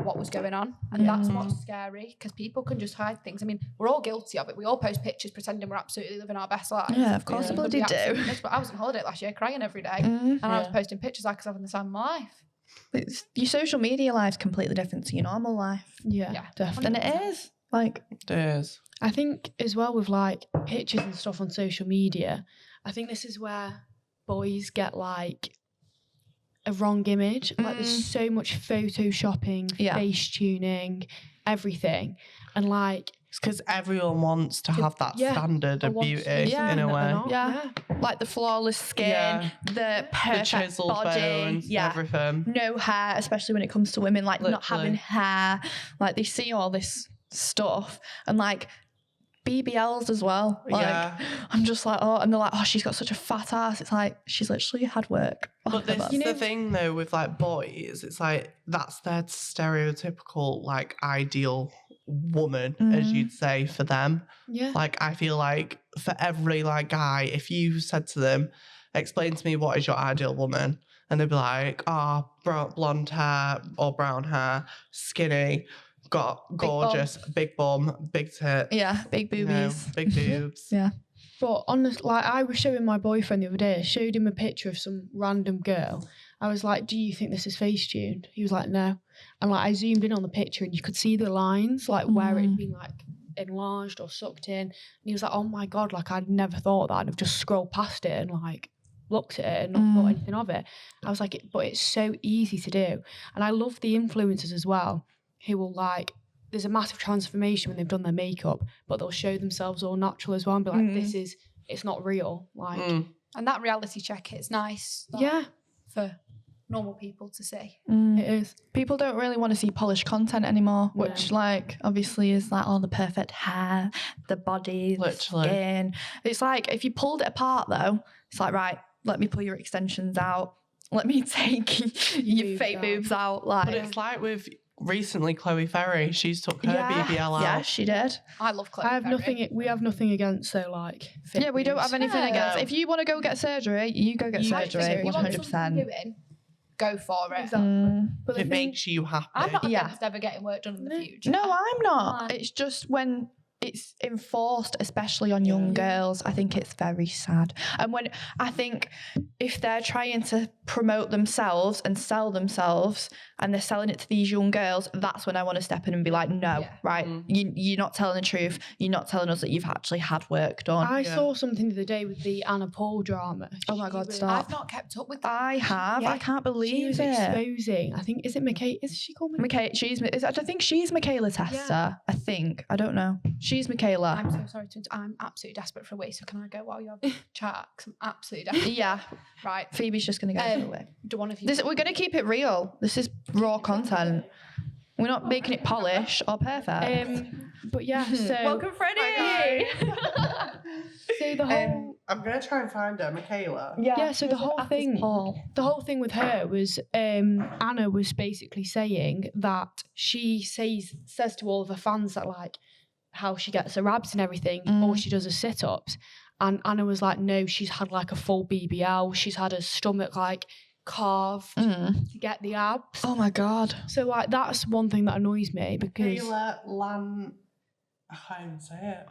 what was going on. And that's what's scary, because people can just hide things. I mean, we're all guilty of it. We all post pictures pretending we're absolutely living our best lives. Yeah, of course, We bloody could be do. absolutely miserable. I was on holiday last year crying every day, and I was Yeah. posting pictures like I was having the time of my life. Your social media life's completely different to your normal life. Yeah, Yeah. definitely. And it is. Like, It is. I think as well with like pictures and stuff on social media, I think this is where boys get like a wrong image. Like there's so much photoshopping, Yeah. face tuning, everything. And like because everyone wants to have that standard of beauty Yeah. in a way. Yeah. Like the flawless skin, the The perfect chiseled body, bones, everything. no hair, especially when it comes to women, like not having Literally. hair. Like they see all this stuff and like BBLs as well. Like I'm just like, oh, and they're like, oh, she's got such a fat ass. It's like she's literally had work. But this is the thing though with like boys, it's like that's their stereotypical like ideal woman, as you'd say, for them. Yeah. Like I feel like for every like guy, if you said to them, explain to me what is your ideal woman, and they'd be like, oh, blonde hair or brown hair, skinny, got gorgeous, big bum, big tits. Yeah, big you know, boobies. big boobs. Yeah. But honestly, like I was showing my boyfriend the other day, I showed him a picture of some random girl. I was like, do you think this is face tuned? He was like, no. And like I zoomed in on the picture and you could see the lines, like where it had been like enlarged or sucked in. And he was like, oh my God, like I'd never thought that. I'd have just scrolled past it and like looked at it and not thought anything of it. I was like, but it's so easy to do. And I love the influencers as well, who will like, there's a massive transformation when they've done their makeup, but they'll show themselves all natural as well and be like, it's not real. Like, And that reality check, it's nice. Like, for normal people to see. It is. People don't really want to see polished content anymore, which like obviously is like all the perfect hair, the body, the skin. It's like if you pulled it apart though, it's like, right, let me pull your extensions out. Let me take your fake boobs out. Like, but it's like with recently Chloe Ferry, she's took her BBL out. Yeah, she did. I love Chloe. I have Ferry. we have nothing against fit Yeah, we don't boobs. have anything against. If you want to go get surgery, you go get surgery. If you want 100%. something doing, go for it. Exactly. But It makes you happy. I'm not against ever getting work done in the future. No, I'm not. It's just when it's enforced, especially on young girls, I think it's very sad. And when I think if they're trying to promote themselves and sell themselves and they're selling it to these young girls, that's when I want to step in and be like, no, right, you're not telling the truth. You're not telling us that you've actually had work done. I saw something the other day with the Anna Paul drama. Oh my God, stop. I've not kept up with that. I have. Yeah. I can't She believe was it. exposing. I think is it Michaela? Is she called Michaela? I think she's Michaela Tester. I think. I don't know. She's Michaela. I'm so sorry I'm absolutely desperate for a wee, so can I go while you're chat? 'Cause I'm absolutely desperate. Yeah. Right. Phoebe's just going to go away. Do one of you? We're going to keep it real. This is raw content. We're not making it polished or perfect. But yeah, so Welcome, Freddie. so the whole I'm gonna try and find her, Michaela. yeah, so the whole thing Paul. the whole thing with her was Anna was basically saying that she says to all of her fans that like how she gets her abs and everything, all she does is sit-ups. And Anna was like, no, she's had like a full BBL. She's had her stomach like carved to get the abs. Oh my God. So like that's one thing that annoys me because Michaela I can't even say it.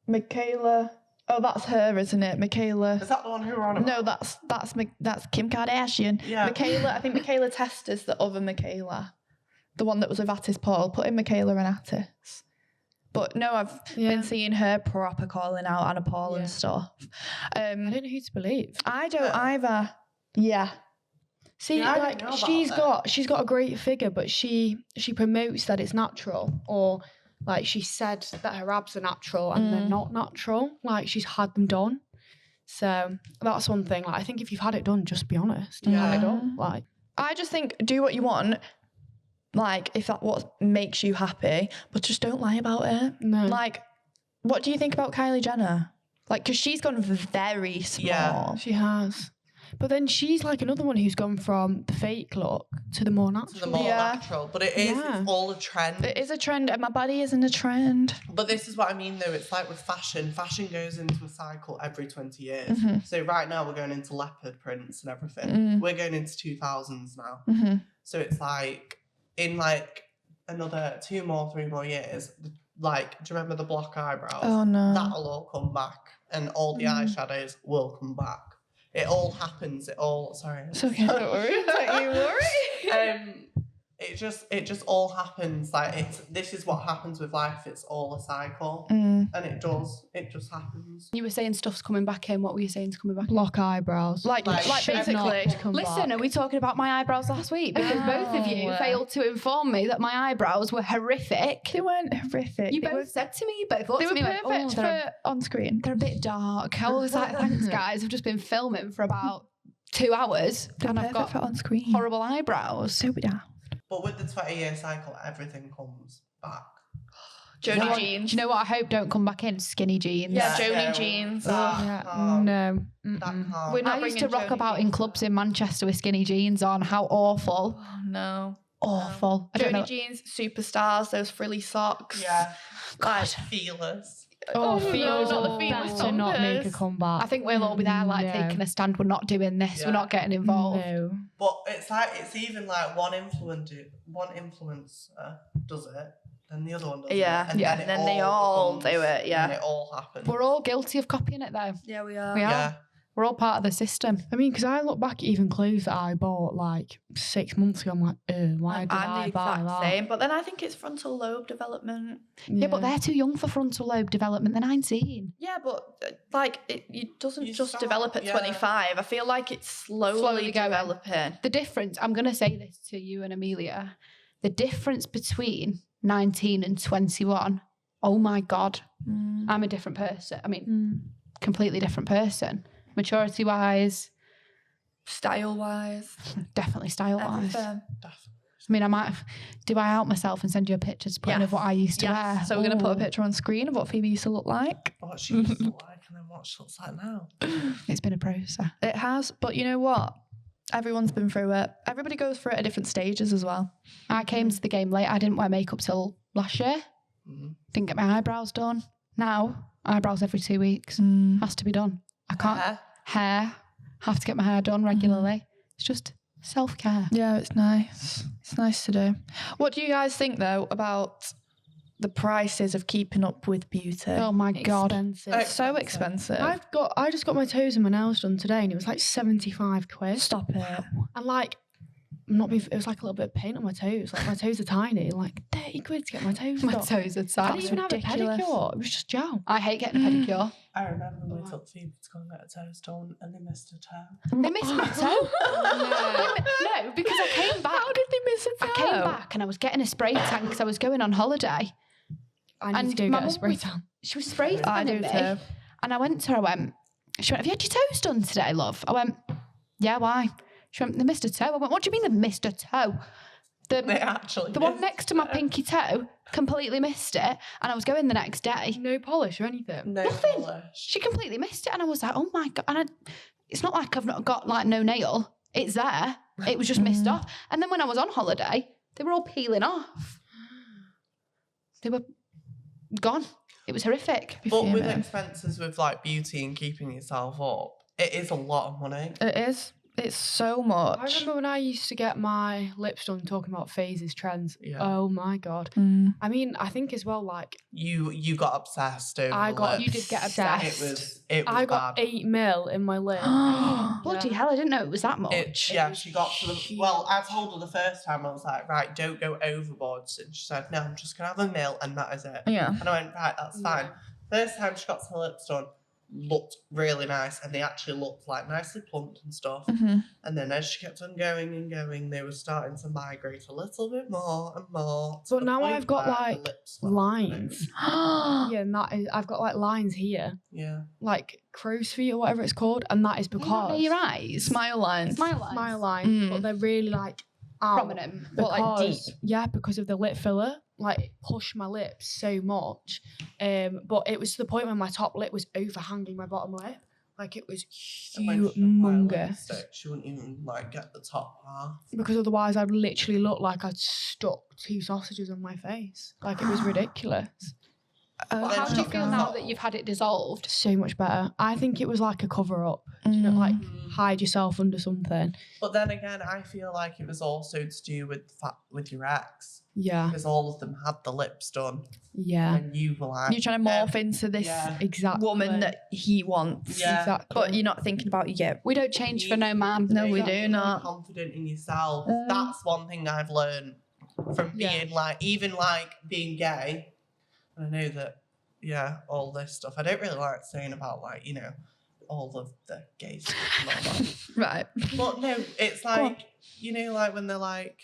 Michaela. Oh, that's her, isn't it? Michaela. Is that the one who we're on about? No, that's Kim Kardashian. Yeah. Michaela. I think Michaela Tester's the other Michaela, the one that was with Attis Paul. Put in Michaela and Attis. But no, I've been seeing her proper calling out Anna Paul and stuff. I don't know who to believe. I don't either. Yeah. See, Yeah, I like don't know about she's got a great figure, but she promotes that it's natural, or like she said that her abs are natural and they're not natural. Like she's had them done. So that's one thing. Like I think if you've had it done, just be honest. You've had it done. Like I just think do what you want. Like if that's what makes you happy, but just don't lie about it. No. Like, what do you think about Kylie Jenner? Like, because she's gone very small. Yeah. she has. But then she's like another one who's gone from the fake look to the more natural. To the more natural. But it is it's all a trend. It is a trend, and my body isn't a trend. But this is what I mean, though. It's like with fashion. Fashion goes into a cycle every 20 years. So right now we're going into leopard prints and everything. We're going into 2000s now. So it's like in like another 3 more years, like, do you remember the block eyebrows? Oh no. That'll all come back, and all the eyeshadows will come back. It all happens. It all. Sorry. It's okay. Don't worry. Don't you worry. it just all happens. Like this is what happens with life. It's all a cycle, Mm. and it just happens. You were saying stuff's coming back in. What were you saying is coming back in? Block eyebrows. Like Should not basically. Listen, are we talking about my eyebrows last week? Because both of you No. failed to inform me that my eyebrows were horrific. They weren't horrific. You They both were, said to me, you both looked they at were me and went, perfect oh, for on screen. they're a bit dark. I was like, thanks guys, I've just been filming for about 2 hours They're and I've perfect got for on screen. horrible eyebrows. So down. But with the 20-year cycle, everything comes back. Jodie Do jeans. you know what I hope don't come back in? Skinny jeans. Yeah, Yeah, Jodie yeah. jeans. No. That can't. We're not I used to bringing rock Jodie about in jeans clubs in Manchester with skinny jeans on. How awful. Oh, no. Awful. I don't know. Jodie jeans, superstars, those frilly socks. Yeah. Like, Feelers. Oh, no, feels not the better feelers not make a stompers. comeback. I think we'll all be there like No. taking a stand. We're not doing this. Yeah. We're not getting involved. No. But it's even like one influencer does it, then the other one does Yeah, it. And yeah, then, then they all do it, And yeah. it all happens. We're all guilty of copying it though. yeah, we are. We are. Yeah. We're all part of the system. I mean, because I look back at even clothes that I bought like 6 months ago. I'm like, why did I'm I the buy exact that? same. But then I think it's frontal lobe development. Yeah, but they're too young for frontal lobe development. They're 19. Yeah, but like it doesn't You just start- develop at yeah. 25. I feel like it's slowly Slowly going. developing. The difference, I'm going to say this to you and Amelia, the difference between 19 and 21, oh my God, I'm a different person. I mean, completely different person. Maturity wise, Style wise. definitely style wise. Everything. I mean, I might, do I out myself and send you a picture to put in of what I used to wear? So we're going to put a Ooh. picture on screen of what Phoebe used to look like. What she used to like and then what she looks like now. It's been a process. It has, but you know what? Everyone's been through it. Everybody goes through it at different stages as well. I came to the game late. I didn't wear makeup till last year. Mhm. Didn't get my eyebrows done. Now, eyebrows every 2 weeks. Has to be done. I can't. Hair. Have to get my hair done regularly. It's just self-care. Yeah, it's nice. It's nice to do. What do you guys think though about the prices of keeping up with beauty? Oh my God. Expensive. It's so expensive. I just got my toes and my nails done today, and it was like 75 quid. Stop it. And like, I'm not being, it was like a little bit of paint on my toes. Like my toes are tiny. Like 30 quid to get my toes My done. toes are I didn't tight. even ridiculous. have a pedicure. It was just gel. I hate getting a pedicure. I remember we took Phoebe to go and get a toes done and they missed a toe. They missed my toe. No, because I came back. How did they miss a toe? I came back and I was getting a spray tan because I was going on holiday. I need And to go my get a mum spray was- tan. She was spray I tanning do me. too. And I went to her, she went, have you had your toes done today, love? I went, yeah, why? She went, they missed a toe. I went, what do you mean they missed a toe? They The actually one missed next to my it. pinky toe completely missed it. And I was going the next day. No polish or anything. No Nothing. polish. She completely missed it. And I was like, oh my God. And it's not like I've not got like no nail. It's there. It was just missed off. And then when I was on holiday, they were all peeling off. They were gone. It was horrific. But with fuming. expenses with like beauty and keeping yourself up, it is a lot of money. It is. It's so I much. remember when I used to get my lips done talking about phases, trends. Yeah. Oh my God. Mm. I mean, I think as well, like, You got obsessed over I the got- You lips. did get obsessed. It was I got bad. 8 mil in my lip. Bloody hell, I didn't know it was that much. She got to the. Well, I told her the first time, I was like, right, don't go overboard. And she said, no, I'm just going to have a meal and that is it. Yeah. And I went, right, that's fine. First time she got her lips done, looked really nice and they actually looked like nicely plumped and stuff. Mm-hmm. And then as she kept on going and going, they were starting to migrate a little bit more and more. to But the now point I've got, where the like, lips were lines. Yeah, and that is, I've got like lines here, Yeah. like crow's feet or whatever it's called, and that is Near because your eyes. Smile lines. Smile lines. smile lines, Mm. but they're really like out. Prominent. But, like, Because- deep. Yeah, because of the lip filler, like it pushed my lips so much. But it was to the point where my top lip was overhanging my bottom lip, like it was And when she applied humongous. lipstick, she wouldn't even like get the top half. Because otherwise, I'd literally look like I'd stuck 2 sausages on my face. Like it was ridiculous. Well, then how do you she feel got- now that you've had it dissolved? So much better. I think it was like a cover up. You know, like hide yourself under something. But then again, I feel like it was also to do with the fact with your ex, Yeah, because all of them had the lips done, yeah, and you were like, You're trying to morph into this yeah. exactly. woman that he wants. Yeah. Exactly. But you're not thinking about you. We don't change for no man. No, we You do gotta be not. confident in yourself. That's one thing I've learned from being like, even like being gay. And I know that, all this stuff. I don't really like saying about like, all of the gay stuff and all that. Right. But no, it's like, like when they're like,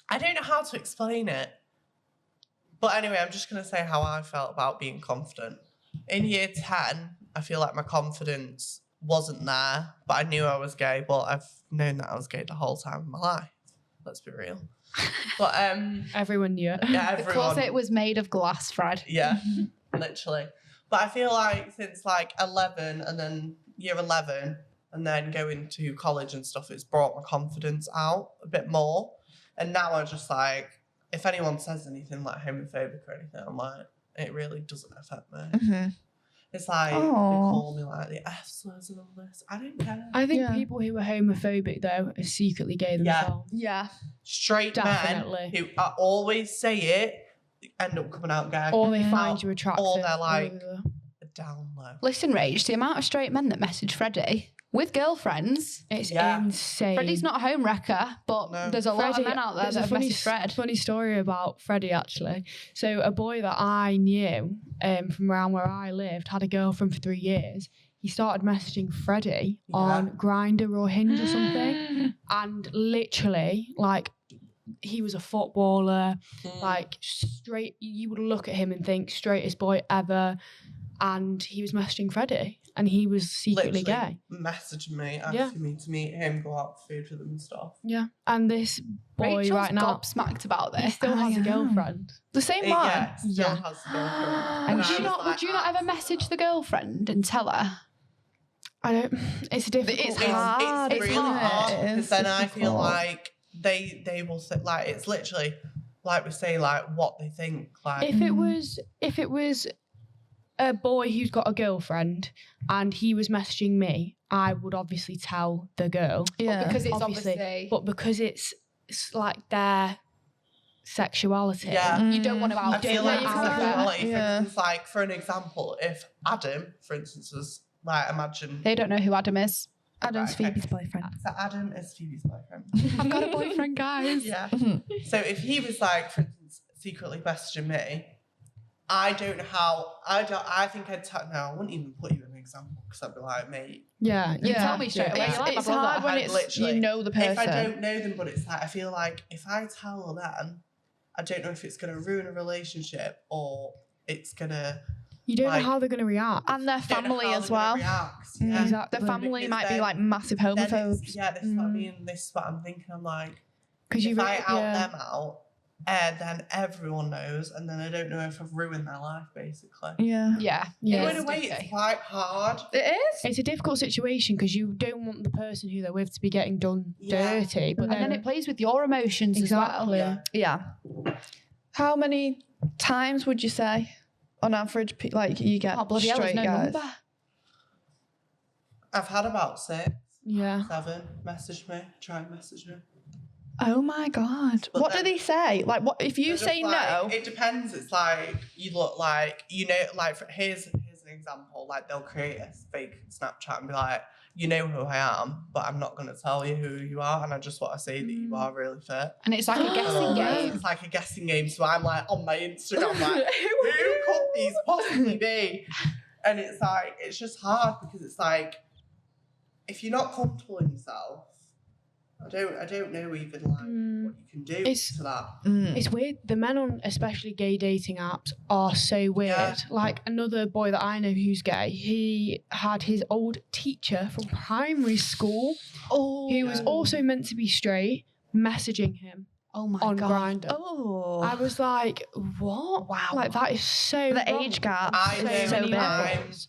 I don't know how to explain it. But anyway, I'm just going to say how I felt about being confident. In year 10, I feel like my confidence wasn't there, but I knew I was gay, but I've known that I was gay the whole time of my life. Let's be real. But everyone knew it. yeah, The everyone. closet was made of glass, Fred. Yeah, literally. But I feel like since like 11 and then year 11 and then going to college and stuff, it's brought my confidence out a bit more. And now I just like, if anyone says anything like homophobic or anything, I'm like, it really doesn't affect me. Mm-hmm. It's like, they call me like the F slurs and all this. I don't care. I think people who are homophobic though are secretly gay themselves. Yeah. Straight Definitely. men who always say it end up coming out gay. Or they find you attractive. Or they're like Whatever. down low. Listen, Rach, the amount of straight men that message Freddie with girlfriends. It's Yeah. insane. Freddie's not a home wrecker, but No. there's a lot of Freddie- men out there there's that a have messaged Fred. funny story about Freddie actually. So a boy that I knew from around where I lived had a girlfriend for 3 years. He started messaging Freddie on Grindr or Hinge or something, and literally like he was a footballer, like straight. You would look at him and think straightest boy ever, and he was messaging Freddie, and he was secretly Literally gay. messaged me, asking me to meet him, go out for food with him and stuff. Yeah, and this boy Rachel's right now, gobsmacked about he this. still has a am. girlfriend. The same one. Yeah, still Yeah. has a girlfriend. And I would you was not? like, Would you not ever message the girlfriend and tell her? I don't. It's a difficult. It's one. hard. It's really isn't it? hard It because is then I feel difficult. like they will say, like, it's literally like we say like what they think, like If it was a boy who's got a girlfriend and he was messaging me, I would obviously tell the girl. Yeah. Because it's Obviously. obviously. But because it's like their sexuality. Yeah. You don't want to I out feel like it's out there. sexuality. For Yeah. instance, like for an example, if Adam, for instance, was like imagine They don't know who Adam is. Adam's Right, okay. Phoebe's boyfriend. so Adam is Phoebe's boyfriend. I've got a boyfriend, guys. Yeah. Mhm. So if he was like, for instance, secretly messaging me, I don't know how. I think I'd tell. No, I wouldn't even put you in an example because I'd be like, mate. Yeah. You tell me straight away. It's, You're like my it's brother. hard when I'd it's literally- you know the person. If I don't know them, but it's like I feel like if I tell them, I don't know if it's gonna ruin a relationship or it's gonna. You don't Like- know how they're going to react. And their don't know family how as they're gonna well. react. Mm. Yeah. Exactly. The family Because might be then- like massive Then homophobes. this is what I mean. This is what I'm thinking. I'm like, Because if I out them out, then everyone knows, and then I don't know if I've ruined their life, basically. Yeah. Yeah. Yeah. In a way, it's quite hard. It is. It's a difficult situation because you don't want the person who they're with to be getting done Yeah. dirty. But And then then it plays with your emotions exactly. Yeah. Yeah. How many times would you say, on average, like you get as well. Oh, bloody hell, there's straight no guys? number. I've had about 6, Yeah. 7 message me, try and message me. Oh my god! But What do then- they say? Like, what if you They're just say like- no? It depends. It's like you look like like here's an example. Like they'll create a fake Snapchat and be like, you know who I am, but I'm not gonna tell you who you are, and I just want to say that you are really fit. And it's like a And guessing all this. game. It's like a guessing game. So I'm like on my Instagram, like who could these possibly be? And it's like it's just hard because it's like if you're not comfortable in yourself, I don't know even like what you can do It's- to that. It's weird. The men on especially gay dating apps are so weird. Yeah. Like another boy that I know who's gay, he had his old teacher from primary school who was Yeah. also meant to be straight messaging him Oh my on god. Grindr. Oh, I was like, what? Wow. Like that is so the wrong. age gap. I So know many I'm- levels.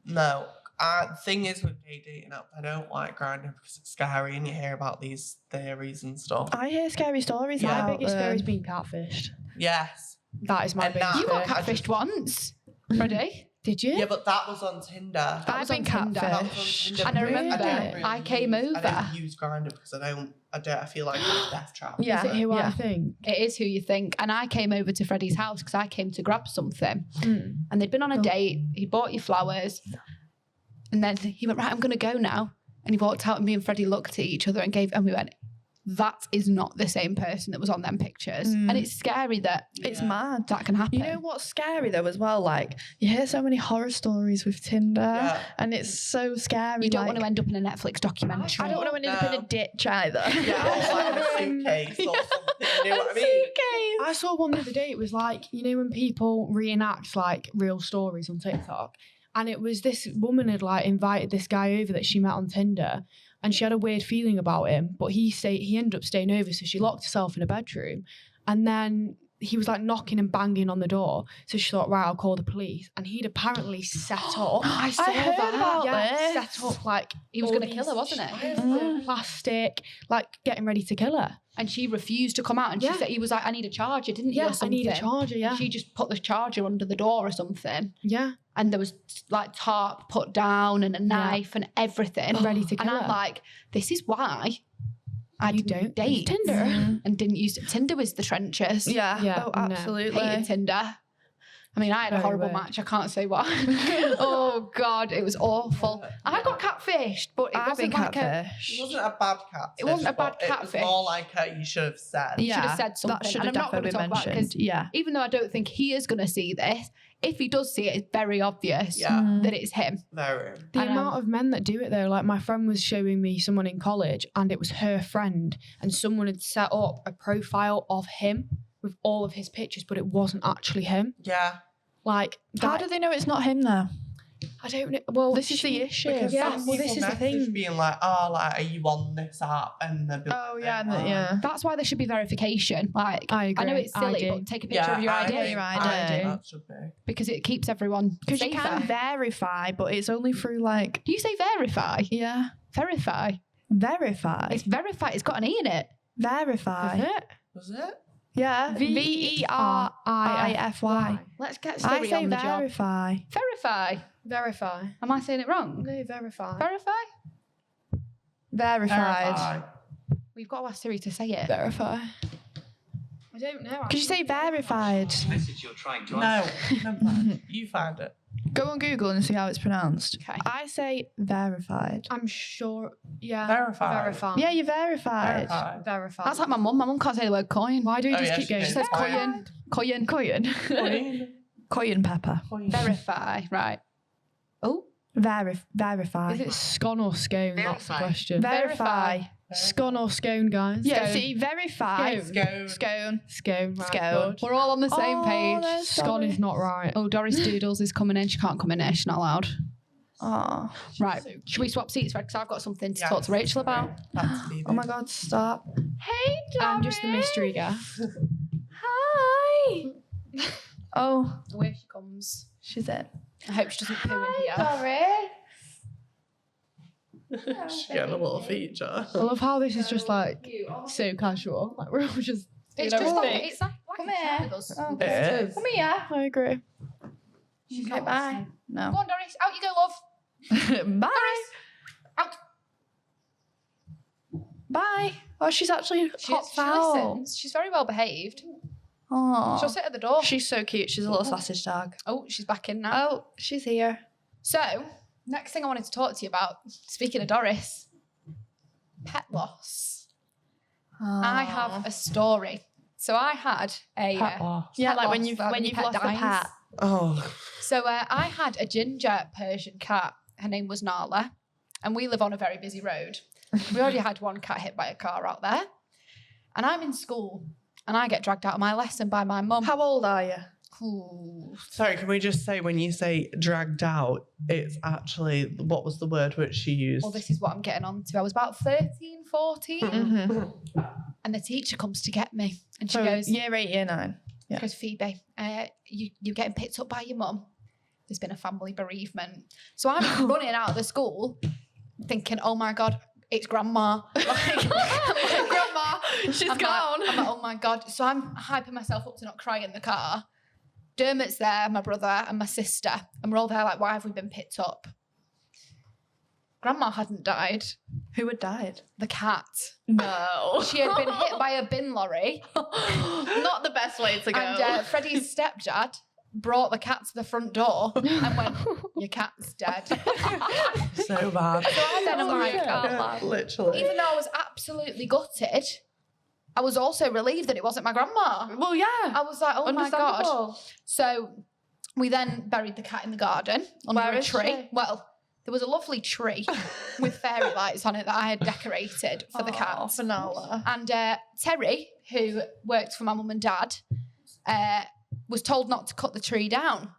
No. The thing is with gay dating apps, I don't like Grindr because it's scary and you hear about these theories and stuff. I hear scary stories Yeah. about My biggest fear them. is being catfished. Yes. That is my And biggest that- You got fear. I catfished just- once, Freddie. Did you? Yeah, but that was on Tinder. That I've was been on Tinder. That was on catfished. Tinder. And I remember Really? I came I over. don't use Grindr because I feel like it's a death trap. Yeah. Is it who I yeah. think? It is who you think. And I came over to Freddie's house because I came to grab something. Mm. And they'd been on a Oh. date. He bought you flowers. And then he went, right, I'm going to go now. And he walked out and me and Freddie looked at each other and we went, that is not the same person that was on them pictures. And it's scary that It's mad. that can happen. You know what's scary though as well? Like you hear so many horror stories with Tinder, and it's so scary. You don't like, want to end up in a Netflix documentary. I don't want to end up in a ditch either. Yeah, or like a suitcase or something. You know what I mean? I saw one the other day. It was like, you know, when people reenact like real stories on TikTok, and it was this woman had like invited this guy over that she met on Tinder, and she had a weird feeling about him, but he ended up staying over, so she locked herself in a bedroom, and then he was like knocking and banging on the door. So she thought, right, I'll call the police. And he'd apparently set up. I saw heard that. about yeah, this. set up like He was all going to kill her, these wasn't it? strips of plastic, like getting ready to kill her. And she refused to come out. And she Yeah. said, he was like, I need a charger, didn't you? Yeah, Or I something. need a charger. Yeah, And she just put the charger under the door or something. yeah, And there was like tarp put down and a knife and everything. ready to kill And I'm her. like, this is why I You didn't don't date use Tinder. and didn't use Tinder was the trenches. Yeah. Yeah, Oh, no. absolutely. Hated Tinder. I mean, I had a Very horrible weird. match. I can't say why. Oh God, it was awful. I got catfished, but it I've been wasn't like a. It catfish. wasn't a bad catfish. It wasn't a bad but catfish. It was more like you should have said. You should have said something. That should And have I'm not gonna definitely been talk about it 'cause mentioned. Yeah. even though I don't think he is going to see this, if he does see it, it's very obvious Yeah. that it's him. Very. The I know. amount of men that do it though, like my friend was showing me someone in college and it was her friend and someone had set up a profile of him with all of his pictures, but it wasn't actually him. Yeah. Like, How that, do they know it's not him though? I don't know. Well, This is the issue. Because Yeah, some well, this people is the message thing. being like, oh, like, are you on this app? And they'll be like, Oh yeah, "No, yeah. That's why there should be verification. Like, I agree. know it's silly, I do. but take a picture Yeah, of your I ID think- Your I ID. think that should be. because it keeps everyone Because safer. you can verify, but it's only through like Do you say verify? yeah, Verify. verify, It's verify. It's got an E in it. verify. Is it? Was it? Yeah, VERIFY. Let's get I Siri say on the job. verify. Verify. Verify. Am I saying it wrong? No, verify. Verify. Verified. Verify. We've got to ask Siri to say it. Verify. I don't know. Could you say verified? Message you're trying to No, never mind. You find it. Go on Google and see how it's pronounced. Okay. I say verified. I'm sure. Yeah. Verify. Verify. Yeah, you're verified. Verify. Verify. That's like my mum. My mum can't say the word coin. Why do you Oh, just yeah, keep she going? can. She says Coin. coin. Coin. Coin. Coin pepper. Coin. Verify. Right. Oh. Verify. Is it scone or scone? That's the Verify. question. Verify. Scone or scone, guys? Yeah, Scone. see, verify. Scone. Scone. Scone. Right, Scone. good. We're all on the same Oh, page. that's Scone is not right. Oh, Doris Doodles is coming in. She can't come in here. She's not allowed. Oh. Right. Should we swap seats, Fred? Because I've got something to Yeah. talk to Rachel about. That's Phoebe. Oh my god, stop. Hey, I'm just the mystery guest. Hi. Oh, Away she comes. she's in. I hope she doesn't poo in here. Doris. She's getting a little feature. I love how this is just like so casual. Like we're all just. It's doing just our like, thing. it's like Come a chat here. with us. Oh, It is. Come here. I agree. She's Okay, not bye. listening. Go No. on, Doris. Out you go, love. Bye. Out. Bye. Oh, she's actually She hot foul. listens. She's very well behaved. Oh. She'll sit at the door. She's so cute. She's a little sausage dog. Oh, she's back in now. Oh, she's here. So, next thing I wanted to talk to you about, speaking of Doris, pet loss. I have a story. So I had a Pet loss. Yeah, pet like when loss, you've like when your you've pet lost a dies. pet. Oh. So I had a ginger Persian cat. Her name was Nala, and we live on a very busy road. We already had one cat hit by a car out there, and I'm in school, and I get dragged out of my lesson by my mum. How old are you? Ooh. Sorry, can we just say when you say dragged out, it's actually, what was the word which she used? Well, this is what I'm getting on to. I was about 13, 14, Mm-hmm. and the teacher comes to get me, and she So goes, year 8, year 9. Yeah. goes, Phoebe, you're getting picked up by your mum. There's been a family bereavement. So I'm running out of the school thinking, oh my God, it's grandma. Like, Grandma, she's I'm gone. Like, I'm like, oh my God. So I'm hyping myself up to not cry in the car. Dermot's there, my brother and my sister. And we're all there like, why have we been picked up? Grandma hadn't died. Who had died? The cat. No. She had been hit by a bin lorry. Not the best way to go. And Freddie's stepdad brought the cat to the front door and went, your cat's dead. So bad. So I then am like, Yeah, literally. even though I was absolutely gutted, I was also relieved that it wasn't my grandma. Well, yeah. I was like, oh my God. Understandable. So we then buried the cat in the garden under Where a is tree. she? Well, there was a lovely tree with fairy lights on it that I had decorated for the cat. Finola. And Terry, who worked for my mum and dad, was told not to cut the tree down.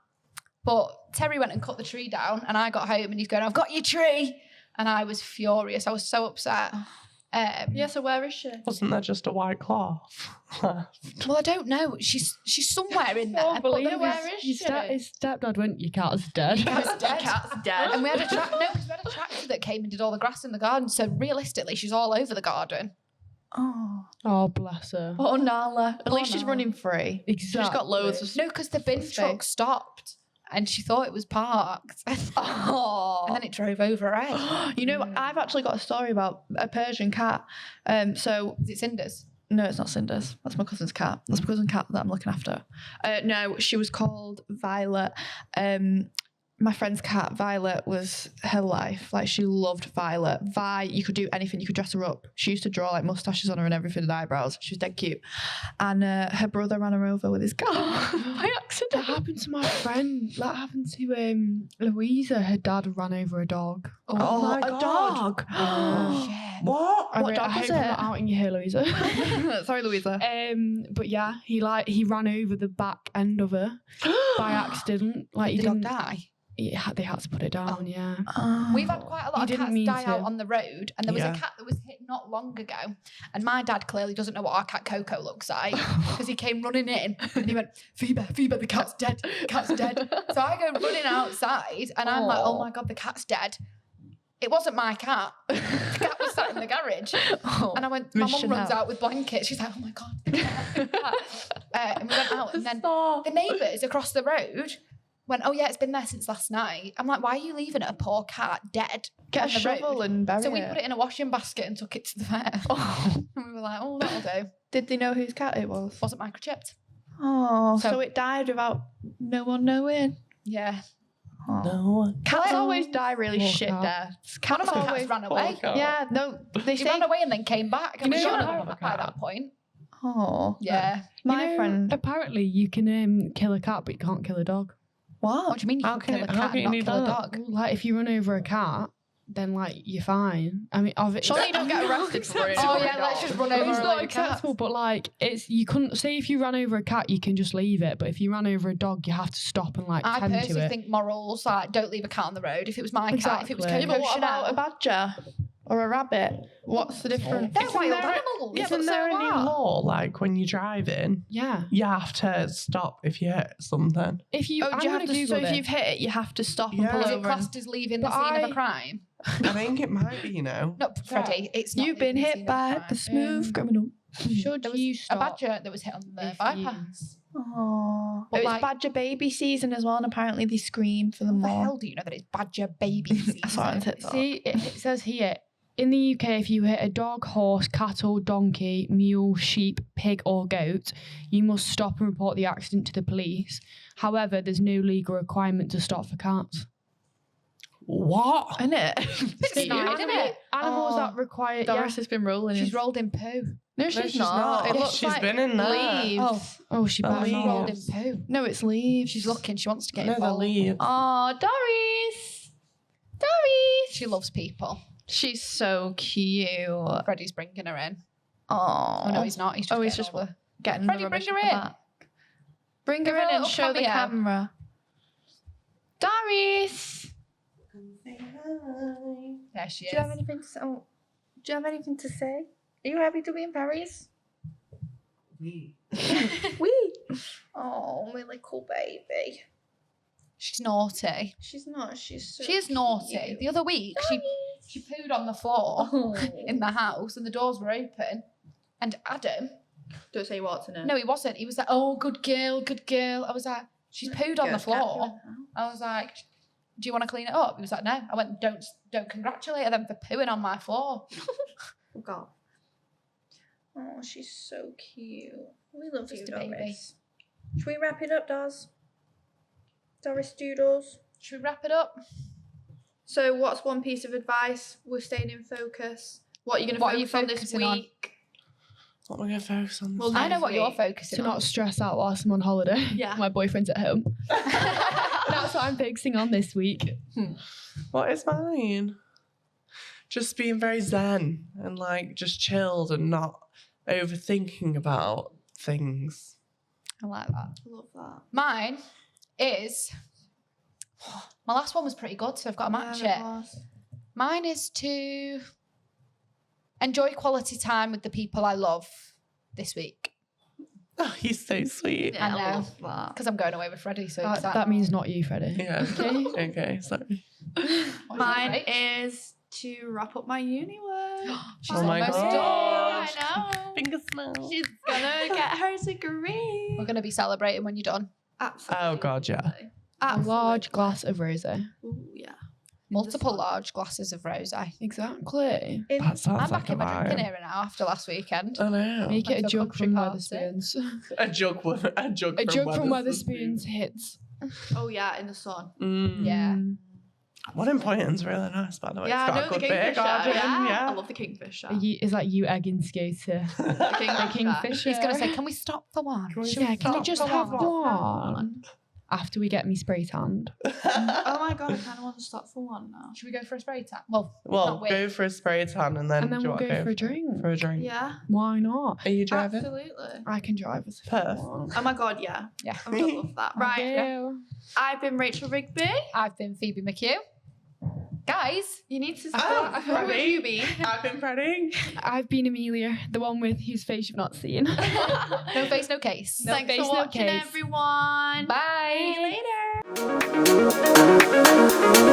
But Terry went and cut the tree down, and I got home and he's going, I've got your tree. And I was furious. I was so upset. Yeah, so where is she? Wasn't there just a white cloth? Well, I don't know. She's somewhere in there. But believe then where is his, she? his stepdad went, your cat's dead. cat's dead. Cat's dead. And we had a tractor that came and did all the grass in the garden. So realistically, she's all over the garden. Oh. Oh, bless her. Oh, Nala. At Poor least she's Nala. running free. Exactly. She's got loads of No, because the bin Space. truck stopped and she thought it was parked. Oh. And then it drove over her head. You know, I've actually got a story about a Persian cat. So Is it Cinders? no, it's not Cinders. That's my cousin's cat. That's my cousin's cat that I'm looking after. No, she was called Violet. My friend's cat, Violet, was her life. Like, she loved Violet. You could do anything. You could dress her up. She used to draw, like, mustaches on her and everything and eyebrows. She was dead cute. And her brother ran her over with his car by accident. That happened to my friend. That happened to Louisa. Her dad ran over a dog. Oh my a God. dog. Shit. What? What dog I was hope I'm it? not outing you here, Louisa. Sorry, Louisa. But yeah, he ran over the back end of her by accident. Like, he Did the dog didn't die? They had to put it down. Yeah. We've had quite a lot He of didn't cats mean die to. out on the road, and there was Yeah. a cat that was hit not long ago. And my dad clearly doesn't know what our cat Coco looks like because he came running in and he went, Phoebe, the cat's dead, the cat's dead. So I go running outside, and I'm like, oh my God, the cat's dead. It wasn't my cat. The cat was sat in the garage. And I went, my mum mission runs out. out with blankets. She's like, oh my God, the cat. And we went out, and then the neighbours across the road went, oh yeah, it's been there since last night. I'm like, why are you leaving a poor cat dead Get on a the shovel road? and bury So we it. put it in a washing basket and took it to the vet. Oh. And we were like, oh, that'll do. Did they know whose cat it was? Wasn't microchipped. Oh, So- so it died without no one knowing. Yeah. Oh. No. Cats Well, always die really poor shit cat. deaths. One of Cats my cats always. ran away. cat. Yeah, no, they She say. ran away and then came back. And You we know shot what? her by that point. Oh, Yeah. my You know, friend. Apparently, you can kill a cat, but you can't kill a dog. What What? do you mean you How can can kill a it- how cat can and you not do kill a that? dog? Like, if you run over a cat, then like you're fine. I mean, obviously, Surely you don't get arrested for running Oh over a yeah, let's dog. just run it's over a not load of cats. acceptable, but like you couldn't say if you ran over a cat, you can just leave it. But if you ran over a dog, you have to stop and like I tend to personally it. think morals like don't leave a cat on the road. If it was my cat, if it was Exactly. Coco Yeah, but what about a Chanel, badger or a rabbit? What's the difference? they're Isn't wild there- animals. Yeah, but Isn't there so any what? law, like when you're driving, Yeah. you have to stop if you hit something? If you, Oh, I'm do you gonna have to? Google So if this. you've hit it, you have to stop and Yeah. pull Is it over. And, classed as leaving the But scene of I- a crime? I think it might be, you know. No, Freddie, it's not. you've been leaving the hit scene of a by crime. a smooth criminal. Should There was you a stop? badger that was hit on the if bypass. Oh, But it was like- badger baby season as well, and apparently they scream for the How the more. hell do you know that it's badger baby season? I saw it on TikTok. See, it says here in the UK, if you hit a dog, horse, cattle, donkey, mule, sheep, pig, or goat, you must stop and report the accident to the police. However, there's no legal requirement to stop for cats. What? Isn't it? It's snide, isn't it? Animals Oh, that require. Doris has been rolling. She's in. rolled in poo. No, she's she's not. not. It Yeah, looks she's like been in there. leaves. Oh. Oh, she The better leaves. not. Rolled in poo. No, it's leaves. She's looking. She wants to get No, the involved. leaves. Oh, Doris. Doris. She loves people. She's so cute. Oh, Freddie's bringing her in. oh Oh no, he's not. He's just. Oh, he's getting just all the- getting Freddie, the bring rubbish her off the in. back. Bring Give her her a in and little show the cameo. camera. Doris. There she Do is. you have anything to say? Oh, do you have anything to say? Are you happy to be in Paris? We. We. Oh, my little baby. She's naughty. She's not. She's so She is naughty. cute. The other week, she pooed on the floor Oh. in the house, and the doors were open. And Adam, Don't say what to know. no, he wasn't. He was like, "Oh, good girl, good girl." I was like, "She's pooed on the floor." I was like, "Do you want to clean it up?" He was like, "No." I went, "Don't congratulate her then for pooing on my floor." Forgot. Oh, she's so cute. We love Just you, a baby. Doris. Should we wrap it up, Daz? Doris Doodles. Should we wrap it up? So what's one piece of advice? We're staying in focus. What are you going to focus on this focusing on? week? What am I going to focus on? Well, I know next what you're week. focusing To on. not stress out whilst I'm on holiday. Yeah. My boyfriend's at home. That's what I'm focusing on this week. What is mine? Just being very zen and like just chilled and not overthinking about things. I like that. Love that. Mine is... My last one was pretty good, so I've got to match Yeah, it. it was. Mine is to enjoy quality time with the people I love this week. Oh, he's so sweet. Yeah, I know. love that. Because I'm going away with Freddie, so That, excited. that means not you, Freddie. Yeah. Okay. Okay, sorry. Mine is to wrap up my uni work. She's Oh my almost God. done. I know. Finger smell. She's gonna get her degree. We're going to be celebrating when you're done. Absolutely. Oh, God, yeah. A large glass of rosé. Ooh, yeah. Multiple large glasses of rosé. Exactly. In- That sounds I'm like back a in my drinking vibe. era now after last weekend. I know. Make it a Like a jug country from party. Weatherspoons. A jug A jug from Weatherspoons hits. oh yeah, in the sun. Mm. Yeah. One in Poynton's really nice, by the way. Yeah, it's I got know a the good beer Kingfisher. garden. I Yeah. love the Kingfisher. Is that you egging Scooter? The Kingfisher. He's going to say, can we stop for one? Yeah, can we stop just for have one? one? After we get me spray tanned. Oh my god, I kind of want to stop for one now. Should we go for a spray tan? Well, Well, not with. go for a spray tan and then, And then do you we'll want go to for a drink. For a drink. Yeah, Why not? Are you driving? absolutely. I can drive us. Perth. Oh my god, yeah. Yeah. I would love that. Right, Okay. I've been Rachel Rigby. I've been Phoebe McHugh. Guys, You need to Oh, start. Who would Freddie. you be? I've been Freddie. I've been Amelia, the one with whose face you've not seen. no face, no case. No Thanks face, for no watching, case. everyone. Bye. See you later.